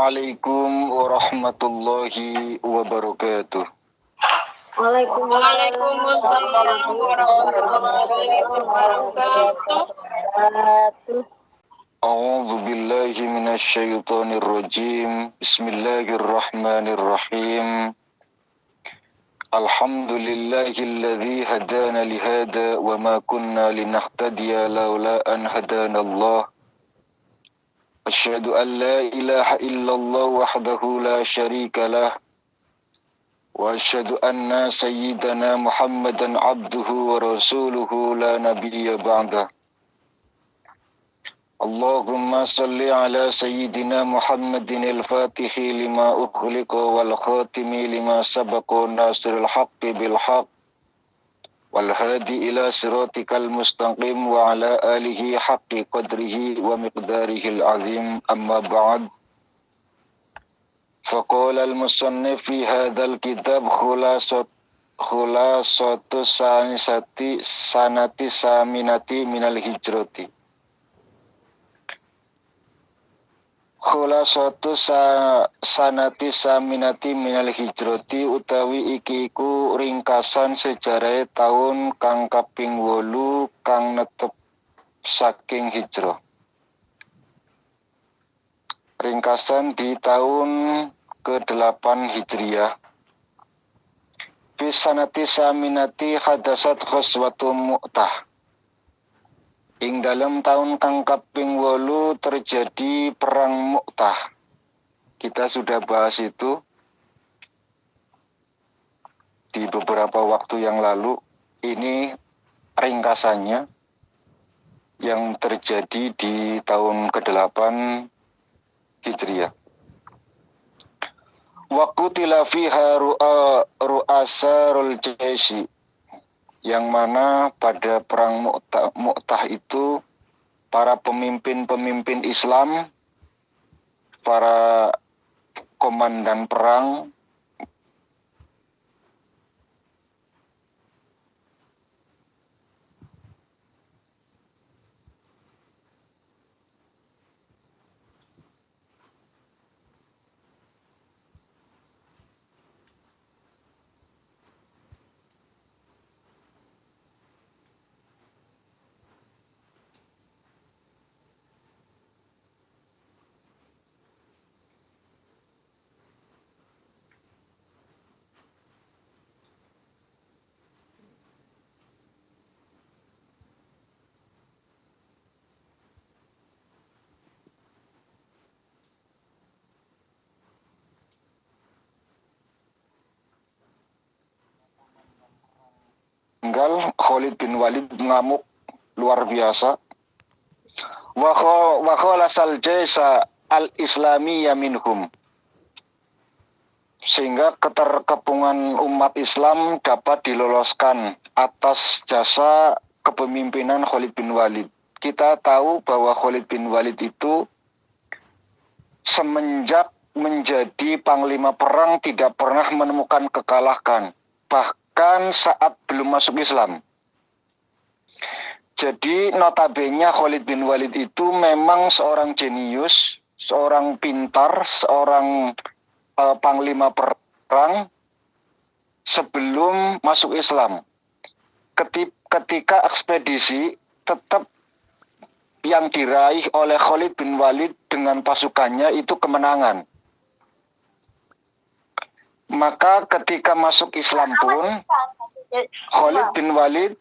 Assalamualaikum warahmatullahi wabarakatuh. Waalaikumsalam warahmatullahi wabarakatuh. A'udzu billahi minasyaitonir rajim. Bismillahirrahmanirrahim. Alhamdulillahilladzi hadana lihada wa ma kunna linahtadiya laula an hadanallah. Asyhadu an la ilaha illallah wahdahu la syarika lah. Wa asyhadu anna sayyidana Muhammadan abduhu wa rasuluhu la nabiyya ba'dah. Allahumma salli ala sayyidina Muhammadin al-fatihi lima ukhliqa wal khatimi lima sabaqa nasirul haqqi bil haqq wal hadi ila siratikal mustaqim wa ala alihi haqqi qadrihi wa miqdarihil azim amma ba'd. Faqala al-musannif fi hadzal kitab khulasatu sanati saminati minal hijrati. Khulasatu sanati saminati minal hijrati utawi iki iku ringkasan sejarah tahun kang kaping 8 kang netep saking hijrah. Ringkasan di tahun ke-8 Hijriah. Fi sanati saminati hadasat ghazwatu Mu'tah. Ing dalam tahun kang kaping 8 terjadi perang Mu'tah. Kita sudah bahas itu di beberapa waktu yang lalu. Ini ringkasannya yang terjadi di tahun ke-8 Hijriah. Wa qutila fiha ru'asarul jaisi, yang mana pada perang Mu'tah itu para pemimpin-pemimpin Islam, para komandan perang tinggal Khalid bin Walid ngamuk luar biasa. Wa khalasal jaisa al-islamiyya minhum, sehingga keterkepungan umat Islam dapat diloloskan atas jasa kepemimpinan Khalid bin Walid. Kita tahu bahwa Khalid bin Walid itu semenjak menjadi panglima perang tidak pernah menemukan kekalahan, bahkan saat belum masuk Islam. Jadi notabene Khalid bin Walid itu memang seorang jenius, seorang pintar, seorang panglima perang sebelum masuk Islam. Ketika ekspedisi, tetap yang diraih oleh Khalid bin Walid dengan pasukannya itu kemenangan. Maka ketika masuk Islam pun, Khalid bin Walid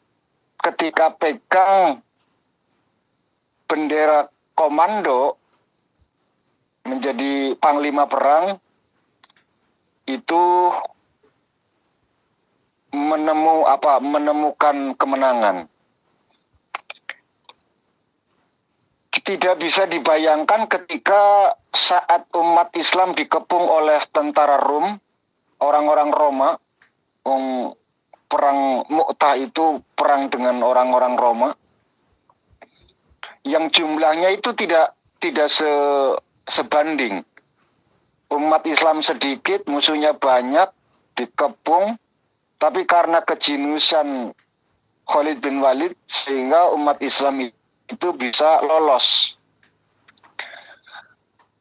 ketika pegang bendera komando menjadi panglima perang, itu menemukan kemenangan. Tidak bisa dibayangkan ketika saat umat Islam dikepung oleh tentara Rom, orang-orang Roma. Perang Mu'tah itu perang dengan orang-orang Roma, yang jumlahnya itu tidak sebanding. Umat Islam sedikit, musuhnya banyak, dikepung, tapi karena kejeniusan Khalid bin Walid sehingga umat Islam itu bisa lolos.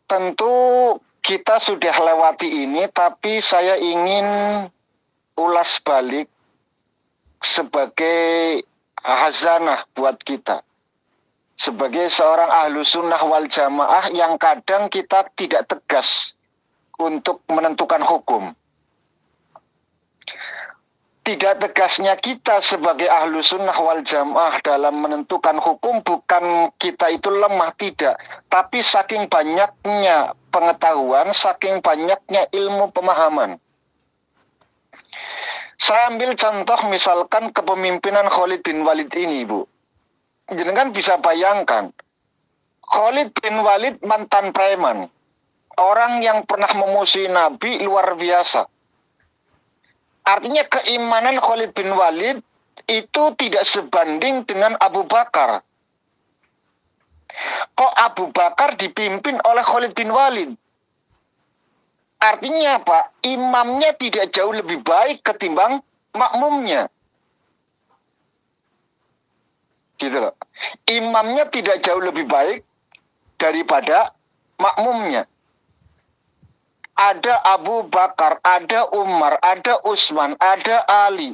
Tentu kita sudah lewati ini, tapi saya ingin ulas balik sebagai hazanah buat kita. Sebagai seorang ahlu sunnah wal jamaah yang kadang kita tidak tegas untuk menentukan hukum. Tidak tegasnya kita sebagai ahlu sunnah wal jamaah dalam menentukan hukum bukan kita itu lemah, tidak. Tapi saking banyaknya pengetahuan, saking banyaknya ilmu pemahaman. Saya ambil contoh misalkan kepemimpinan Khalid bin Walid ini, Bu. Jangan bisa bayangkan, Khalid bin Walid mantan preman. Orang yang pernah memusuhi Nabi luar biasa. Artinya keimanan Khalid bin Walid itu tidak sebanding dengan Abu Bakar. Kok Abu Bakar dipimpin oleh Khalid bin Walid? Artinya apa? Imamnya tidak jauh lebih baik ketimbang makmumnya. Gitu loh. Imamnya tidak jauh lebih baik daripada makmumnya. Ada Abu Bakar, ada Umar, ada Utsman, ada Ali.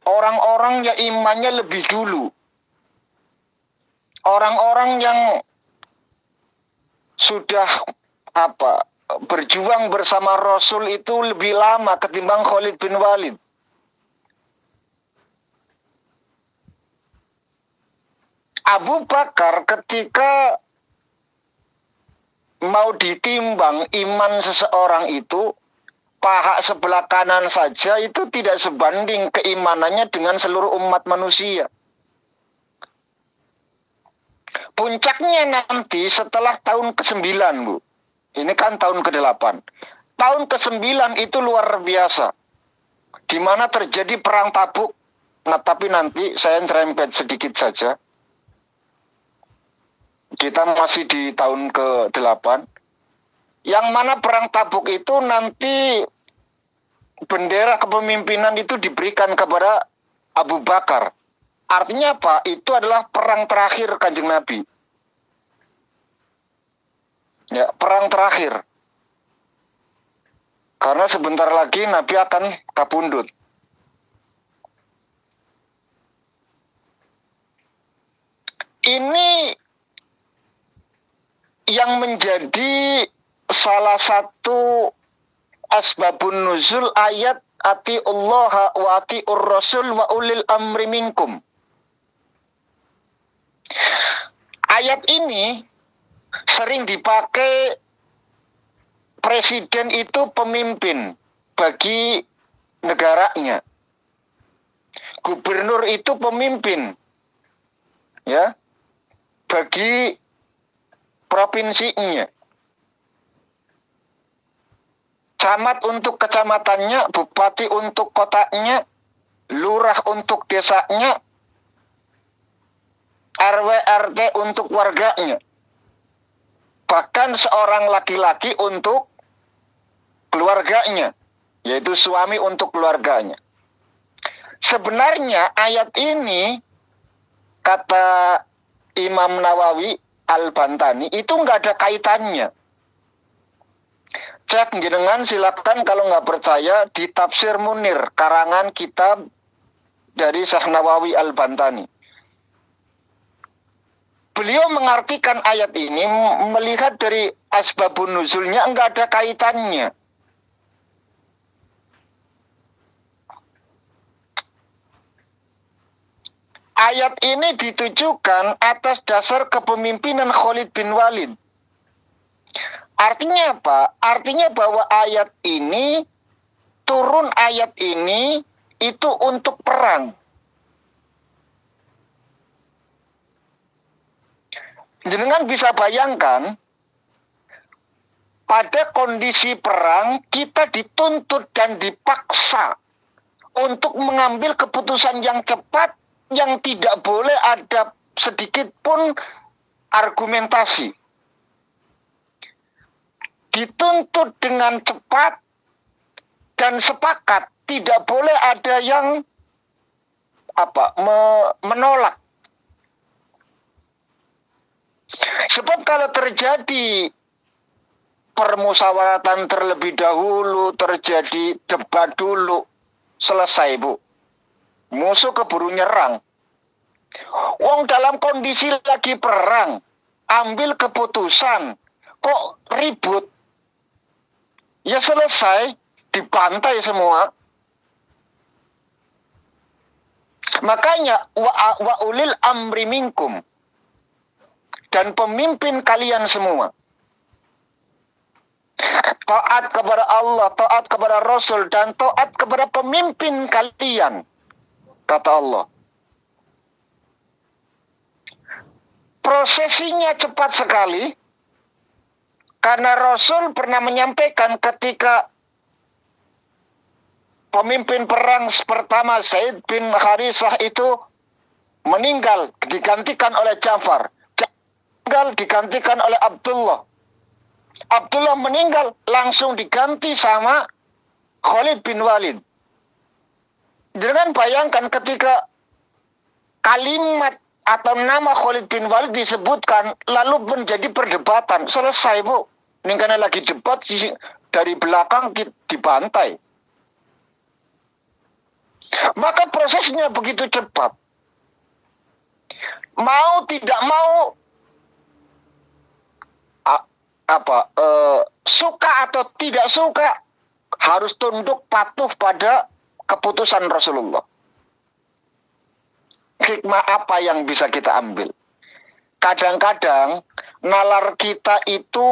Orang-orang yang imannya lebih dulu. Orang-orang yang sudah berjuang bersama Rasul itu lebih lama ketimbang Khalid bin Walid. Abu Bakar ketika mau ditimbang iman seseorang itu, paha sebelah kanan saja itu tidak sebanding keimanannya dengan seluruh umat manusia. Puncaknya nanti setelah tahun ke-9, Bu. Ini kan tahun ke-8. Tahun ke-9 itu luar biasa. Di mana terjadi perang Tabuk. Nah, tapi nanti saya nyerempet sedikit saja. Kita masih di tahun ke-8. Yang mana perang Tabuk itu nanti bendera kepemimpinan itu diberikan kepada Abu Bakar. Artinya apa? Itu adalah perang terakhir Kanjeng Nabi. Ya, perang terakhir. Karena sebentar lagi Nabi akan kapundhut. Ini yang menjadi salah satu asbabun nuzul ayat atiullaha wa atiur rasul wa ulil amri minkum. Ayat ini sering dipakai presiden itu pemimpin bagi negaranya. Gubernur itu pemimpin ya bagi provinsinya. Camat untuk kecamatannya, bupati untuk kotanya, lurah untuk desanya, RW RT untuk warganya. Bahkan seorang laki-laki untuk keluarganya, yaitu suami untuk keluarganya. Sebenarnya ayat ini, kata Imam Nawawi Al-Bantani, itu nggak ada kaitannya. Cek jenengan, silakan kalau nggak percaya di Tafsir Munir, karangan kitab dari Syekh Nawawi Al-Bantani. Beliau mengartikan ayat ini melihat dari asbabun nuzulnya nggak ada kaitannya. Ayat ini ditujukan atas dasar kepemimpinan Khalid bin Walid. Artinya apa? Artinya bahwa ayat ini, turun ayat ini itu untuk perang. Jenengan bisa bayangkan, pada kondisi perang kita dituntut dan dipaksa untuk mengambil keputusan yang cepat, yang tidak boleh ada sedikit pun argumentasi. Dituntut dengan cepat dan sepakat, tidak boleh ada yang menolak. Sebab kalau terjadi permusyawaratan terlebih dahulu, terjadi debat dulu, selesai Bu. Musuh keburu nyerang. Wong dalam kondisi lagi perang, ambil keputusan, kok ribut? Ya selesai, dibantai semua. Makanya wa ulil amri minkum, dan pemimpin kalian semua taat kepada Allah, taat kepada Rasul, dan taat kepada pemimpin kalian, kata Allah. Prosesinya cepat sekali, karena Rasul pernah menyampaikan ketika pemimpin perang pertama Zaid bin Harisah itu meninggal, digantikan oleh Ja'far. Meninggal, digantikan oleh Abdullah. Abdullah meninggal, langsung diganti sama Khalid bin Walid. Jangan bayangkan ketika kalimat atau nama Khalid bin Walid disebutkan, lalu menjadi perdebatan. Selesai Bu. Ini karena lagi debat, dari belakang dibantai. Maka prosesnya begitu cepat. Mau tidak mau, suka atau tidak suka, harus tunduk patuh pada keputusan Rasulullah. Hikmah apa yang bisa kita ambil? Kadang-kadang nalar kita itu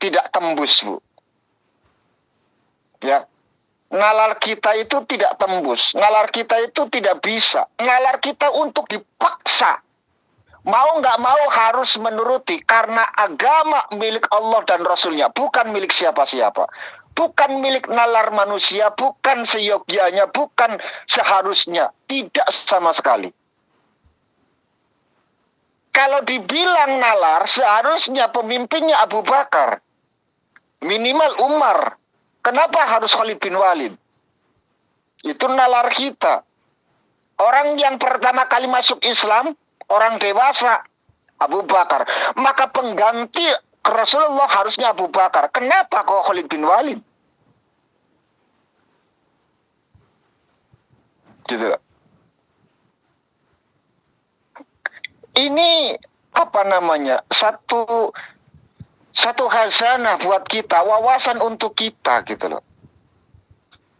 tidak tembus Bu. Ya. Nalar kita itu tidak tembus. Nalar kita itu tidak bisa. Nalar kita untuk dipaksa. Mau nggak mau harus menuruti. Karena agama milik Allah dan Rasulnya. Bukan milik siapa-siapa. Bukan milik nalar manusia. Bukan seyogyanya. Bukan seharusnya. Tidak sama sekali. Kalau dibilang nalar, seharusnya pemimpinnya Abu Bakar. Minimal Umar. Kenapa harus Khalid bin Walid? Itu nalar kita. Orang yang pertama kali masuk Islam, orang dewasa, Abu Bakar. Maka pengganti Rasulullah harusnya Abu Bakar. Kenapa kok Khalid bin Walid? Gitu. Ini apa namanya? Satu khazanah buat kita, wawasan untuk kita gitu loh.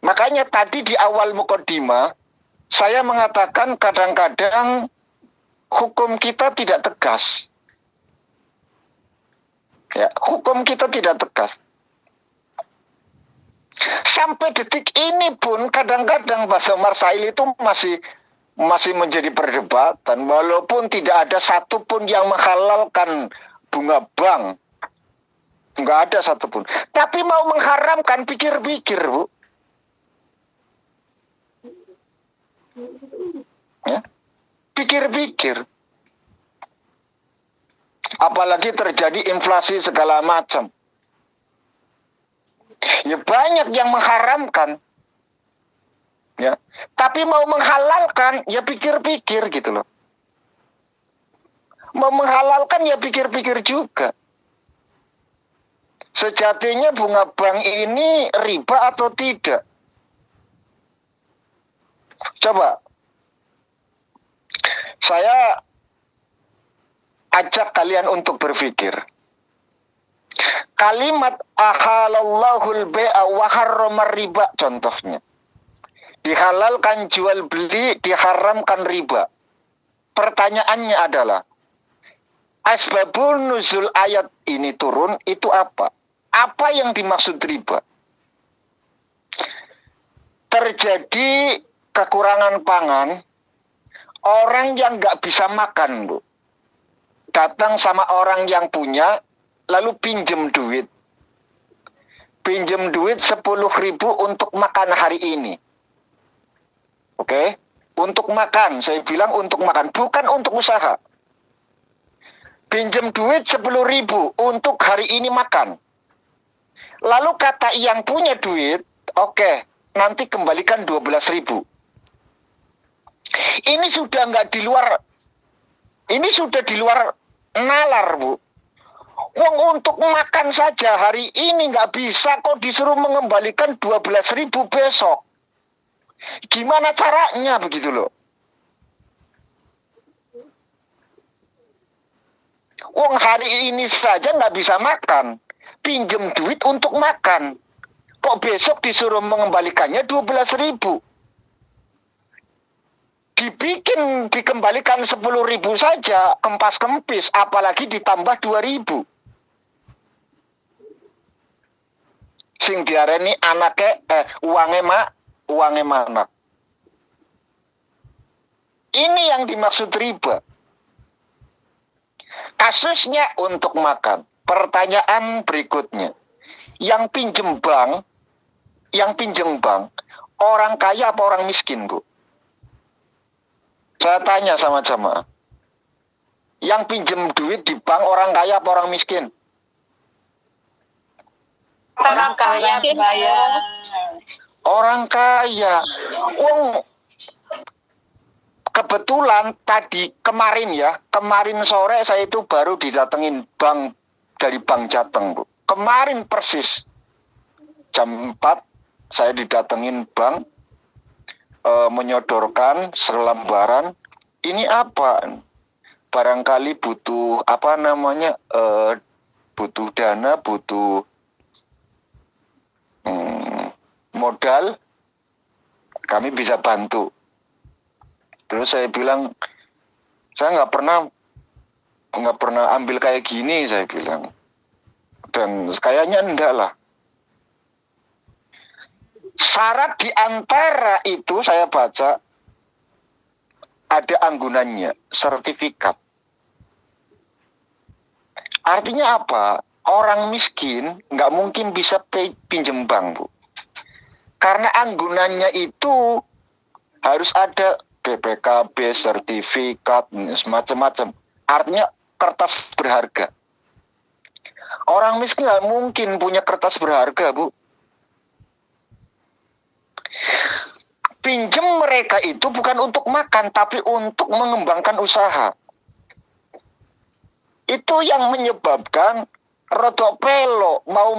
Makanya tadi di awal mukaddimah saya mengatakan kadang-kadang hukum kita tidak tegas. Ya, hukum kita tidak tegas. Sampai detik ini pun kadang-kadang bahasa Marsail itu masih menjadi perdebatan, walaupun tidak ada satupun yang menghalalkan bunga bank. Nggak ada satupun. Tapi mau mengharamkan, pikir-pikir Bu. Ya, pikir-pikir. Apalagi terjadi inflasi segala macam. Ya banyak yang mengharamkan. Ya, tapi mau menghalalkan, ya pikir-pikir gitu loh. Mau menghalalkan, ya pikir-pikir juga. Sejatinya bunga bank ini riba atau tidak? Coba saya ajak kalian untuk berpikir. Kalimat ahalallahul bai'a wa harramar riba contohnya. Dihalalkan jual beli, diharamkan riba. Pertanyaannya adalah, asbabun nuzul ayat ini turun itu apa? Apa yang dimaksud riba? Terjadi kekurangan pangan, orang yang nggak bisa makan, Bu. Datang sama orang yang punya, lalu pinjem duit. Pinjem duit 10.000 untuk makan hari ini. Oke? Untuk makan, saya bilang untuk makan, bukan untuk usaha. Pinjem duit 10.000 untuk hari ini makan. Lalu kata yang punya duit, oke, nanti kembalikan 12.000. Ini sudah nggak di luar, ini sudah di luar nalar, Bu. Wong untuk makan saja hari ini nggak bisa kok disuruh mengembalikan 12.000 besok. Gimana caranya begitu loh? Wong hari ini saja nggak bisa makan, pinjem duit untuk makan. Kok besok disuruh mengembalikannya 12.000? Dikembalikan 10.000 saja, kempas-kempis, apalagi ditambah 2.000. Sing diareni anake uange mana? Ini yang dimaksud riba. Kasusnya untuk makan. Pertanyaan berikutnya. Yang pinjem bank, orang kaya apa orang miskin, Bu? Saya tanya sama jamaah. Yang pinjem duit di bank orang kaya apa orang miskin? Orang kaya, Orang kaya. Kebetulan kemarin sore saya itu baru didatengin bank dari Bank Jateng, Bu. Kemarin persis jam 4 saya didatengin bank menyodorkan selembaran. Ini apa? Barangkali butuh butuh dana, butuh modal, kami bisa bantu. Terus saya bilang, saya nggak pernah ambil kayak gini, saya bilang. Dan kayaknya enggak lah. Syarat di antara itu saya baca ada anggunannya, sertifikat. Artinya apa? Orang miskin nggak mungkin bisa pinjem bank, Bu. Karena anggunannya itu harus ada BPKB, sertifikat, semacam-macam. Artinya kertas berharga. Orang miskin nggak mungkin punya kertas berharga, Bu. Pinjem mereka itu bukan untuk makan, tapi untuk mengembangkan usaha. Itu yang menyebabkan rodok pelo mau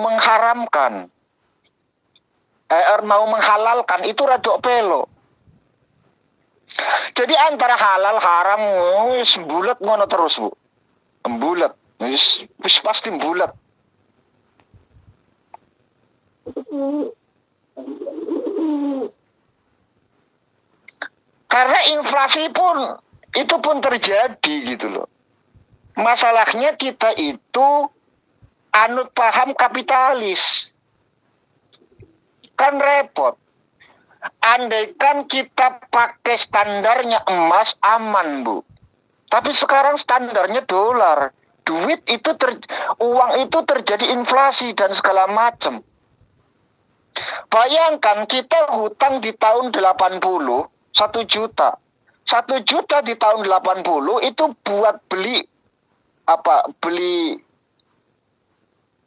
menghalalkan itu rodok pelo. Jadi antara halal haram wis bulat ngono terus, Bu. Bulat, wis pasti bulat. Karena inflasi itu pun terjadi gitu loh. Masalahnya kita itu anut paham kapitalis. Kan repot. Andaikan kita pakai standarnya emas aman, Bu. Tapi sekarang standarnya dolar. Uang itu terjadi inflasi dan segala macam. Bayangkan kita hutang di tahun 80 1 juta. 1 juta di tahun 80 itu buat beli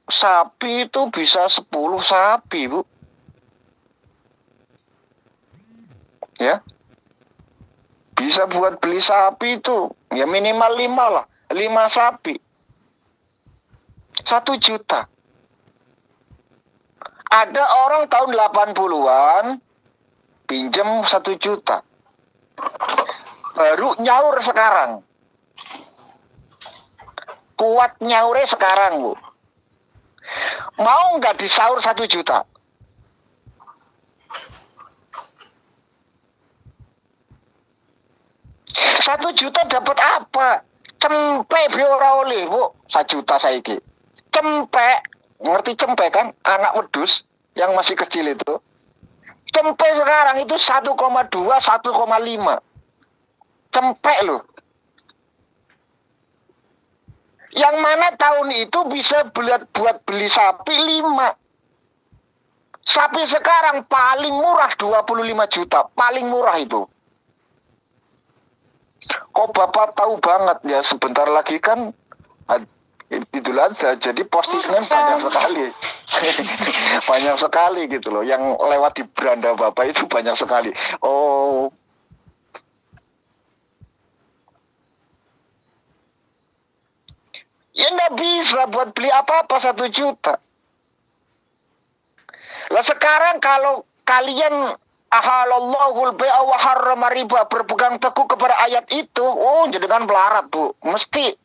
sapi itu bisa 10 sapi, Bu. Ya. Bisa buat beli sapi itu ya minimal 5 lah, 5 sapi. 1 juta. Ada orang tahun 80-an pinjam 1 juta. Baru nyaur sekarang. Kuat nyaure sekarang, Bu. Mau nggak disaur 1 juta? Satu juta dapat apa? Cempek ora oleh, Bu. 1 juta saiki. Cempek, ngerti cempek kan? Anak wedus yang masih kecil itu. Cempek sekarang itu 1,2, 1,5. Cempek loh. Yang mana tahun itu bisa buat beli sapi 5. Sapi sekarang paling murah 25 juta. Paling murah itu. Kok Bapak tahu banget ya, sebentar lagi kan Idul Adha, jadi postingan banyak sekali. Banyak sekali gitu loh. Yang lewat di beranda Bapak itu banyak sekali. Oh. Ya nggak bisa buat beli apa-apa 1 juta. Lah sekarang kalau kalian ahalallahul bai'a wa harrama riba, berpegang teguh kepada ayat itu, oh jenengan melarat, Bu. Mesti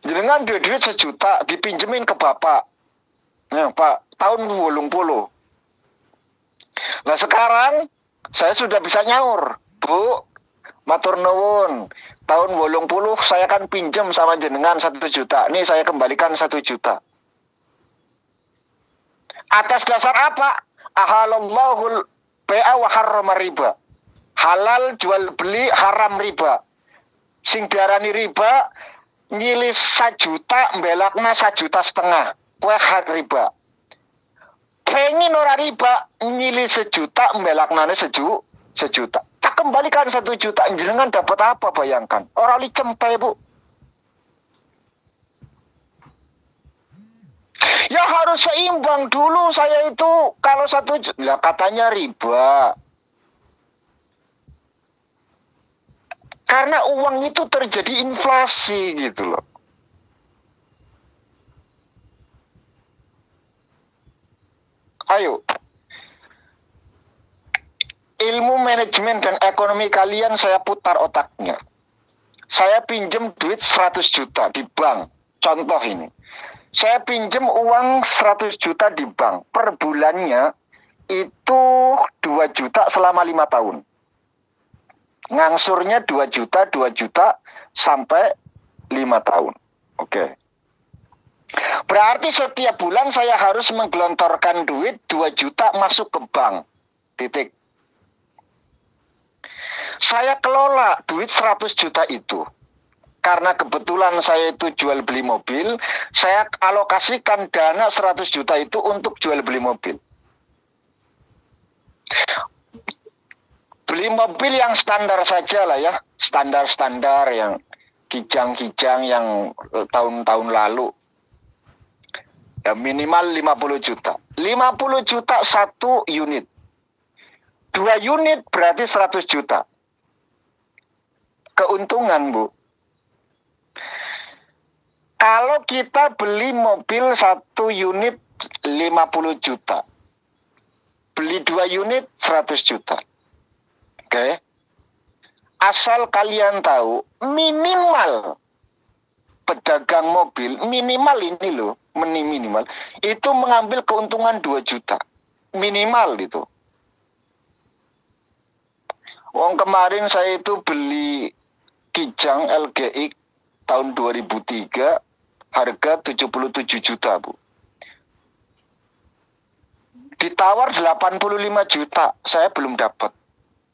jenengan duit 1 juta dipinjemin ke bapak. Ya, Pak, tahun 80. Nah sekarang saya sudah bisa nyaur, Bu. Matur nuwun. Tahun 80 saya kan pinjam sama jenengan 1 juta. Nih saya kembalikan 1 juta. Atas dasar apa? Ahalallahul bai'a wa harrama riba. Halal jual beli, haram riba. Sing diarani riba nyilis 1 juta mbelakna 1,5 juta. Kuwi hak riba. Pengen ora riba nyilis 1 juta mbelaknane 1 juta. Tak kembalikan 1 juta, jenengan dapat apa bayangkan? Orang li cempe, Bu. Ya harus seimbang dulu saya itu kalau 1 juta. Lah katanya riba. Karena uang itu terjadi inflasi gitu loh. Ayo. Ilmu manajemen dan ekonomi kalian saya putar otaknya. Saya pinjem duit 100 juta di bank. Contoh ini. Saya pinjem uang 100 juta di bank. Per bulannya itu 2 juta selama 5 tahun. Ngangsurnya 2 juta sampai 5 tahun. Oke. Berarti setiap bulan saya harus menggelontorkan duit 2 juta masuk ke bank. Titik. Saya kelola duit 100 juta itu. Karena kebetulan saya itu jual beli mobil, saya alokasikan dana 100 juta itu untuk jual beli mobil. Beli mobil yang standar saja lah ya, standar-standar yang kijang-kijang yang tahun-tahun lalu. Ya minimal 50 juta. 50 juta 1 unit. 2 unit berarti 100 juta. Keuntungan, Bu. Kalau kita beli mobil 1 unit 50 juta. Beli 2 unit 100 juta. Oke. Asal kalian tahu, minimal pedagang mobil, minimal ini loh, minimal, itu mengambil keuntungan 2 juta. Minimal itu. Wong kemarin saya itu beli Kijang LGX tahun 2003, harga 77 juta, Bu. Ditawar 85 juta, saya belum dapat.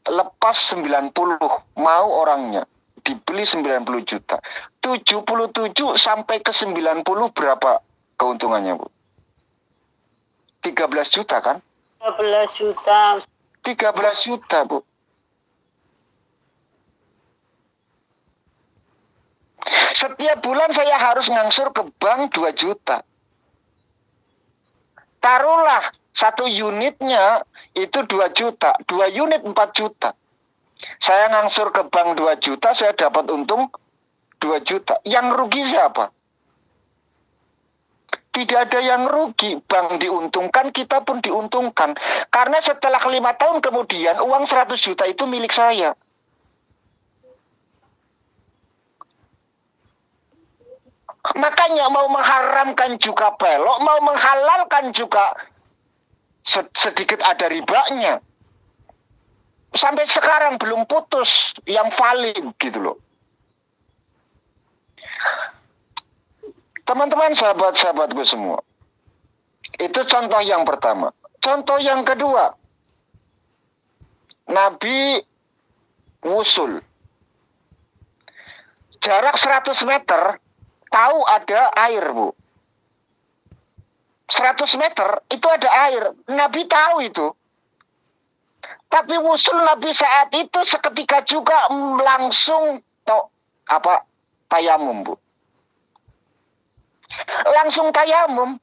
Lepas 90, mau orangnya. Dibeli 90 juta. 77 sampai ke 90 berapa keuntungannya, Bu? 13 juta kan? 13 juta. 13 juta, Bu. Setiap bulan saya harus ngangsur ke bank 2 juta. Taruhlah 1 unitnya itu 2 juta. 2 unit 4 juta. Saya ngangsur ke bank 2 juta, saya dapat untung 2 juta. Yang rugi siapa? Tidak ada yang rugi. Bank diuntungkan, kita pun diuntungkan. Karena setelah 5 tahun kemudian, uang 100 juta itu milik saya. Makanya mau mengharamkan juga pelok, mau menghalalkan juga sedikit ada ribanya. Sampai sekarang belum putus yang valid gitu loh. Teman-teman, sahabat-sahabatku semua. Itu contoh yang pertama. Contoh yang kedua. Nabi wusul. Jarak 100 meter, tahu ada air, Bu. 100 meter itu ada air. Nabi tahu itu. Tapi wusul Nabi saat itu seketika juga langsung tayamum, Bu. Langsung tayamum.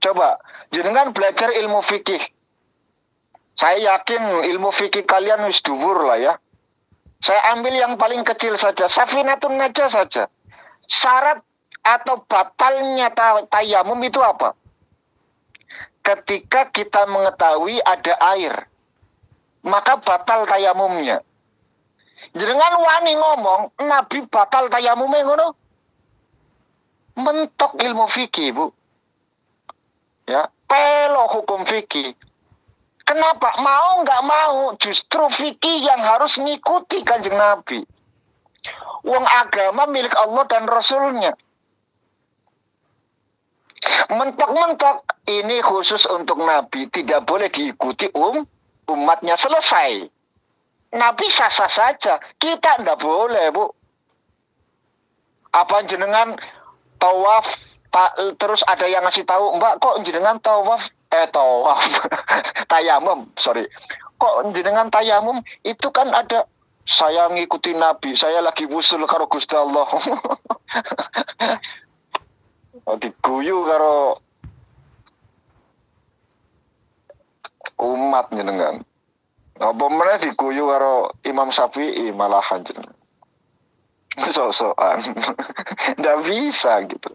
Coba jenengan belajar ilmu fikih. Saya yakin ilmu fikih kalian wis dhuwur lah ya. Saya ambil yang paling kecil saja, Safinatun Najah saja. Syarat atau batalnya tayamum itu apa? Ketika kita mengetahui ada air, maka batal tayamumnya. Jenengan wani ngomong, Nabi batal tayamumnya ngono. Mentok ilmu fikih, Bu. Ya, pelo hukum fikih. Kenapa? Mau nggak mau, justru fikih yang harus ngikuti Kanjeng Nabi. Wong agama milik Allah dan Rasulnya. Mentok-mentok ini khusus untuk Nabi, tidak boleh diikuti umatnya, selesai. Nabi sah-sah saja, kita nggak boleh, Bu. Apa jenengan tawaf, terus ada yang ngasih tahu, Mbak, kok jenengan tawaf tayamum, sorry. Kok jenengan tayamum itu kan ada, saya ngikuti Nabi, saya lagi wusul karo Gusti Allah. Diguyu karo umat jenengan. Apa meneh diguyu karo Imam Syafi'i malahan jenengan. Sok-sokan. Nggak bisa gitu.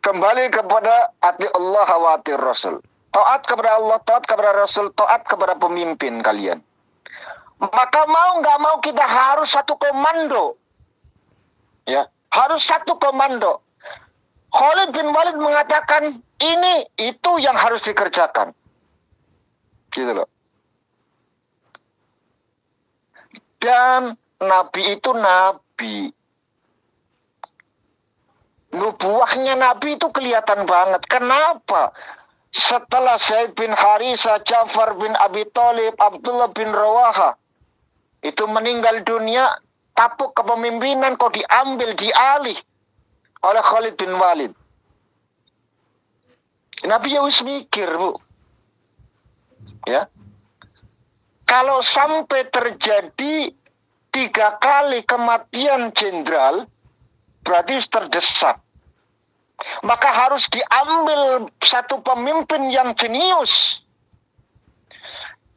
Kembali kepada ati Allah wa ati Rasul. Taat kepada Allah, taat kepada Rasul, taat kepada pemimpin kalian. Maka mau nggak mau kita harus satu komando. Ya, harus satu komando. Khalid bin Walid mengatakan ini itu yang harus dikerjakan. Gitu loh. Dan Nabi itu Nabi. Nubuahnya Nabi itu kelihatan banget. Kenapa? Setelah Zaid bin Harisah, Ja'far bin Abi Thalib, Abdullah bin Rawaha itu meninggal dunia, tapuk kepemimpinan kok diambil, dialih oleh Khalid bin Walid. Nabi ya wis mikir, Bu. Ya. Kalau sampai terjadi 3 kali kematian jenderal, berarti terdesak. Maka harus diambil satu pemimpin yang jenius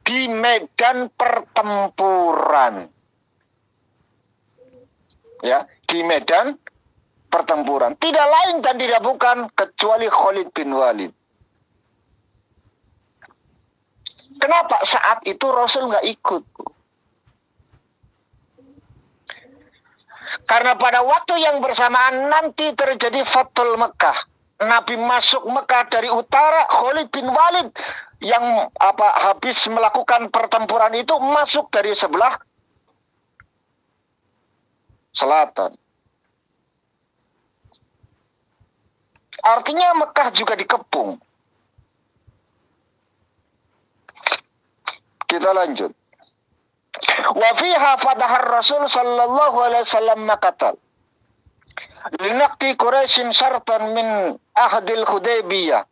di medan pertempuran. Ya, di medan pertempuran. Tidak lain dan tidak bukan kecuali Khalid bin Walid. Kenapa saat itu Rasul nggak ikut? Karena pada waktu yang bersamaan nanti terjadi Fathul Mekah. Nabi masuk Mekah dari utara, Khalid bin Walid yang habis melakukan pertempuran itu masuk dari sebelah selatan. Artinya Mekah juga dikepung. Kita lanjut. Wa fiha fatahar Rasul sallallahu alaihi wasallam maqatal. Linaqti Quraisyin syartan min ahdil Hudaybiyah.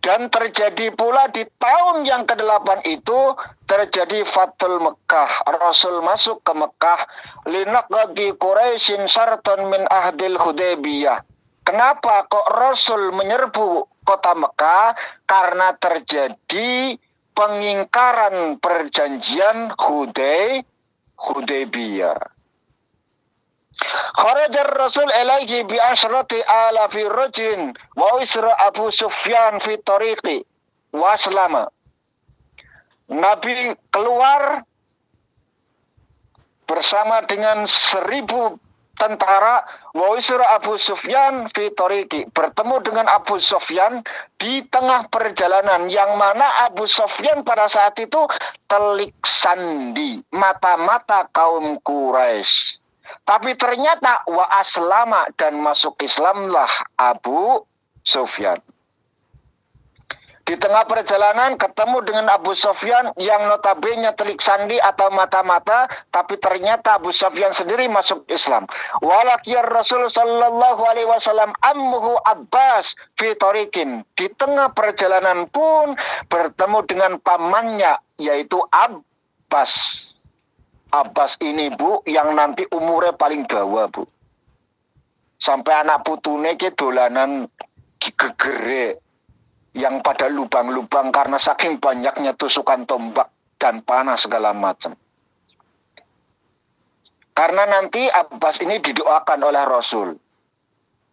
Dan terjadi pula di tahun yang ke-8 itu terjadi Fathul Mekah. Rasul masuk ke Mekah. Linaqti Quraisyin syartan min ahdil Hudaybiyah. Kenapa kok Rasul menyerbu kota Mekah? Karena terjadi pengingkaran perjanjian Hudaybiyah. Kharajar Rasul ilaihi bi asyrati alafi rajulin wa isra Abu Sufyan fi tariqi wa aslama. Nabi keluar bersama dengan 1000 tentara, wa isra Abu Sufyan fi tariqi, bertemu dengan Abu Sufyan di tengah perjalanan, yang mana Abu Sufyan pada saat itu telik sandi mata-mata kaum Quraisy. Tapi ternyata wa aslama, dan masuk Islamlah Abu Sufyan. Di tengah perjalanan ketemu dengan Abu Sufyan yang notabene telik sandi atau mata-mata, tapi ternyata Abu Sufyan sendiri masuk Islam. Walakiyar Rasul sallallahu alaihi wasallam ammuhu Abbas fi tariqin. Di tengah perjalanan pun bertemu dengan pamannya, yaitu Abbas. Abbas ini, Bu, yang nanti umurnya paling dawa, Bu. Sampai anak putune ke dolanan gegere. yang pada lubang-lubang karena saking banyaknya tusukan tombak dan panah segala macam. Karena nanti Abbas ini didoakan oleh Rasul.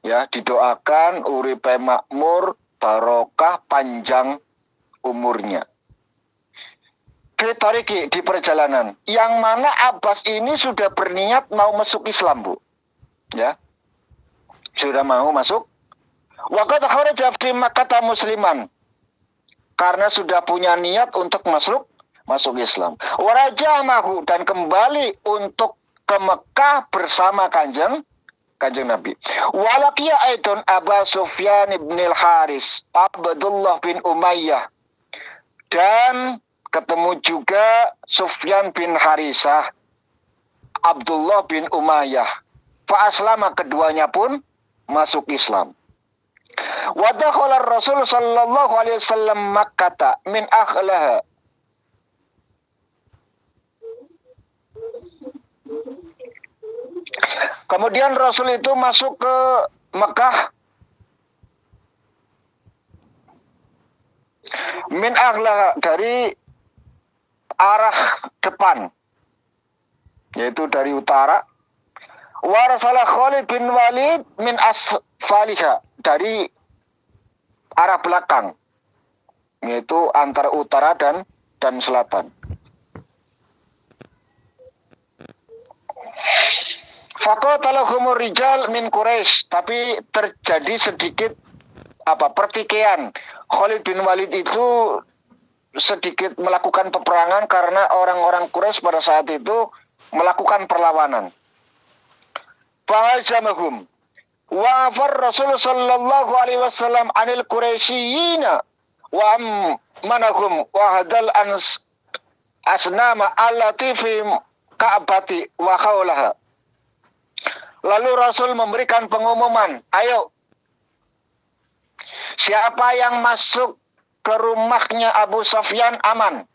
Ya, didoakan uripe makmur, barokah, panjang umurnya. Ditoriki di perjalanan, yang mana Abbas ini sudah berniat mau masuk Islam, Bu. Ya. Sudah mau masuk. Wa qad kharaja fi Makkah musliman. Karena sudah punya niat untuk masuk Islam. Wa raja'ahu, dan kembali untuk ke Mekah bersama Kanjeng Nabi. Walaqiya aidun Abu Sufyan bin al-Haris, Abdullah bin Umayyah, dan ketemu juga Sufyan bin Harisah, Abdullah bin Umayyah. Fa aslama, keduanya pun masuk Islam. Wa dakhala Rasul sallallahu alaihi wasallam Makkah min akhlaha. Kemudian Rasul itu masuk ke Mekah min akhlaha, dari arah depan, yaitu dari utara. Warasala Khalid bin Walid min asfaliha, dari arah belakang, yaitu antara utara dan selatan. Faqatalahumur rijal min Quraisy, tapi terjadi sedikit pertikaian. Khalid bin Walid itu sedikit melakukan peperangan karena orang-orang Quraisy pada saat itu melakukan perlawanan. Fahazamahum wa afar Rasul sallallahu alaihi wasallam anil Quraisyina wa manahum wa hadal asnama allati fi Ka'bati wa khawlaha. Lalu Rasul memberikan pengumuman, ayo, siapa yang masuk ke rumahnya Abu Sufyan aman.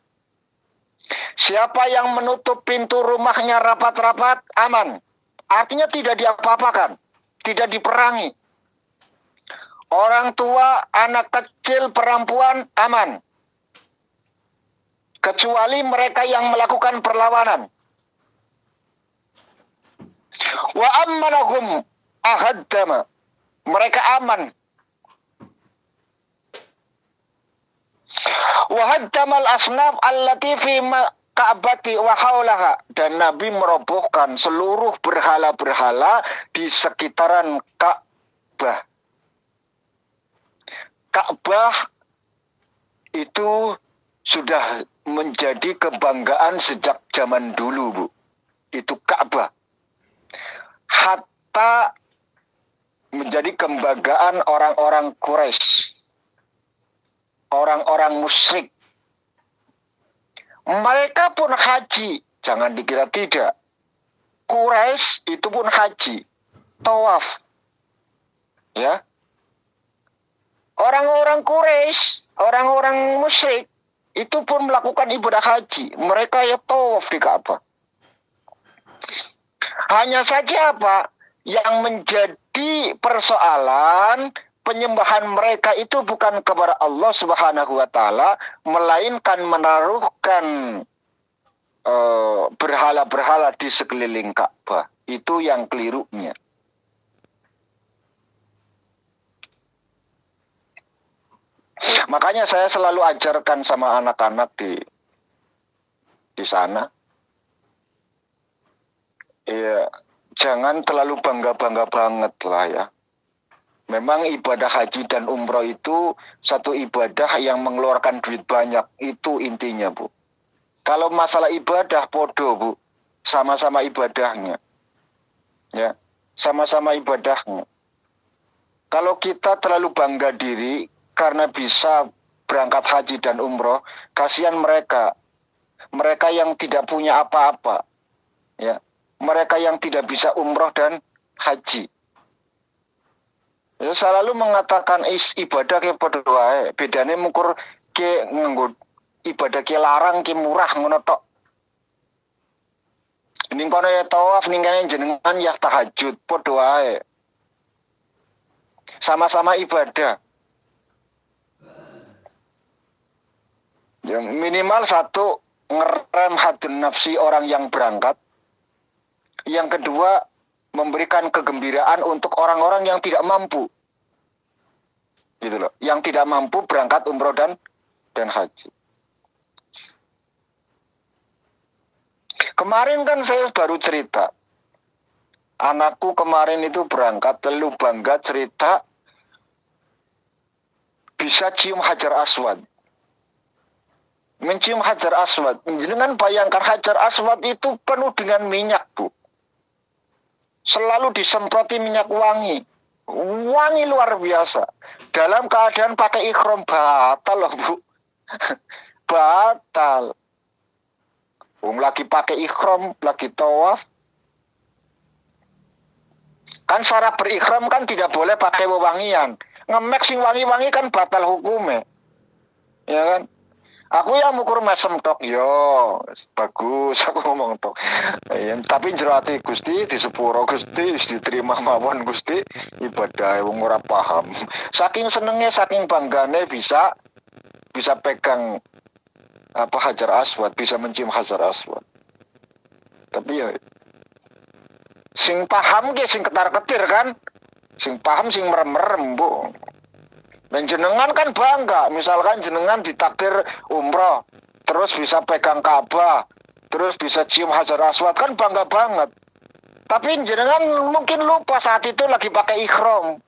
Siapa yang menutup pintu rumahnya rapat-rapat aman. Artinya tidak diapa-apakan, tidak diperangi. Orang tua, anak kecil, perempuan aman. Kecuali mereka yang melakukan perlawanan. Wa ammanahum ahaddama, mereka aman. Wa haddamal asnaf allati fi Ka'bati wa haulaha, dan Nabi merobohkan seluruh berhala-berhala di sekitaran Ka'bah. Ka'bah itu sudah menjadi kebanggaan sejak zaman dulu, Bu. Itu Ka'bah. Hatta menjadi kebanggaan orang-orang Quraisy, orang-orang musyrik. Mereka pun haji, jangan dikira tidak. Quraisy itu pun haji, tawaf. Ya. Orang-orang Quraisy, orang-orang musyrik itu pun melakukan ibadah haji. Mereka ya tawaf di Ka'bah. Hanya saja yang menjadi persoalan, penyembahan mereka itu bukan kepada Allah Subhanahu wa taala, melainkan menaruhkan berhala-berhala di sekeliling Ka'bah. Itu yang kelirunya. Makanya saya selalu ajarkan sama anak-anak di sana. Ya, jangan terlalu bangga-bangga banget lah ya. Memang ibadah haji dan umroh itu satu ibadah yang mengeluarkan duit banyak. Itu intinya, Bu. Kalau masalah ibadah, podo, Bu. Sama-sama ibadahnya. Ya, sama-sama ibadahnya. Kalau kita terlalu bangga diri karena bisa berangkat haji dan umroh, kasihan mereka. Mereka yang tidak punya apa-apa. Ya. Mereka yang tidak bisa umroh dan haji. Ya, selalu mengatakan ibadah ke padha wae. Bedane mukur ke nganggo ibadah ke larang ke murah ngono tok. Ning kono ya tawaf, ning kene jenengan ya tahajud, padha wae. Sama-sama ibadah. Ya, minimal satu, ngerem hadun nafsi orang yang berangkat. Yang kedua, memberikan kegembiraan untuk orang-orang yang tidak mampu. Gitu loh. Yang tidak mampu berangkat umroh dan haji. Kemarin kan saya baru cerita. Anakku kemarin itu berangkat, lalu bangga cerita bisa cium Hajar Aswad. Mencium Hajar Aswad. Jangan bayangkan Hajar Aswad itu penuh dengan minyak, Bu. Selalu disemproti minyak wangi. Wangi luar biasa. Dalam keadaan pakai ikhram, batal loh, Bu. Batal. Lagi pakai ikhram, lagi tawaf. Kan syarat berikhram kan tidak boleh pakai wewangian. Ngemek sing wangi-wangi kan batal hukumnya. Ya kan? Aku yang mukur mesem tok, yo bagus aku ngomong tok. Ya, tapi jero ati Gusti di sepuro Gusti diterima mawon Gusti ibadah wong ora paham. Saking senengnya, saking banggane bisa pegang apa Hajar Aswad, bisa mencium Hajar Aswad. Tapi ya sing paham ke sing ketar-ketir kan, sing paham sing merem-merem, Bu. Dan jenengan kan bangga, misalkan jenengan ditakdir umroh, terus bisa pegang Ka'bah, terus bisa cium Hajar Aswad, kan bangga banget. Tapi jenengan mungkin lupa saat itu lagi pakai ikhram.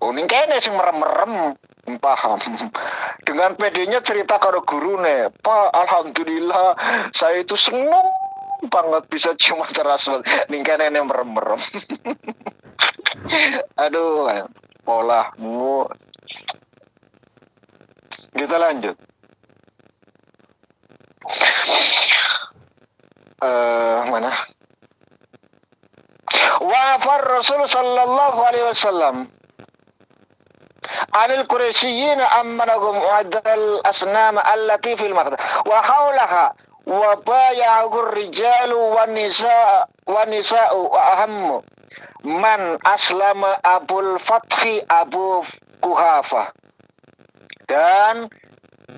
Oh, ini kayaknya sing merem-merem, paham. Dengan pedenya cerita karo gurune, Pak, alhamdulillah, saya itu seneng banget bisa cium Hajar Aswad. Ini kayaknya merem-merem. Aduh, polahmu. Kita lanjut. Mana? Wafar Rasul sallallahu alaihi wasallam anil Quraisyiyin ammanahum adal asnam allati fil maqdad wa hawlaha wa bayahu rijalu wan nisa'u wa ahammu man aslama Abul Fathi Abu Kuhafah. Dan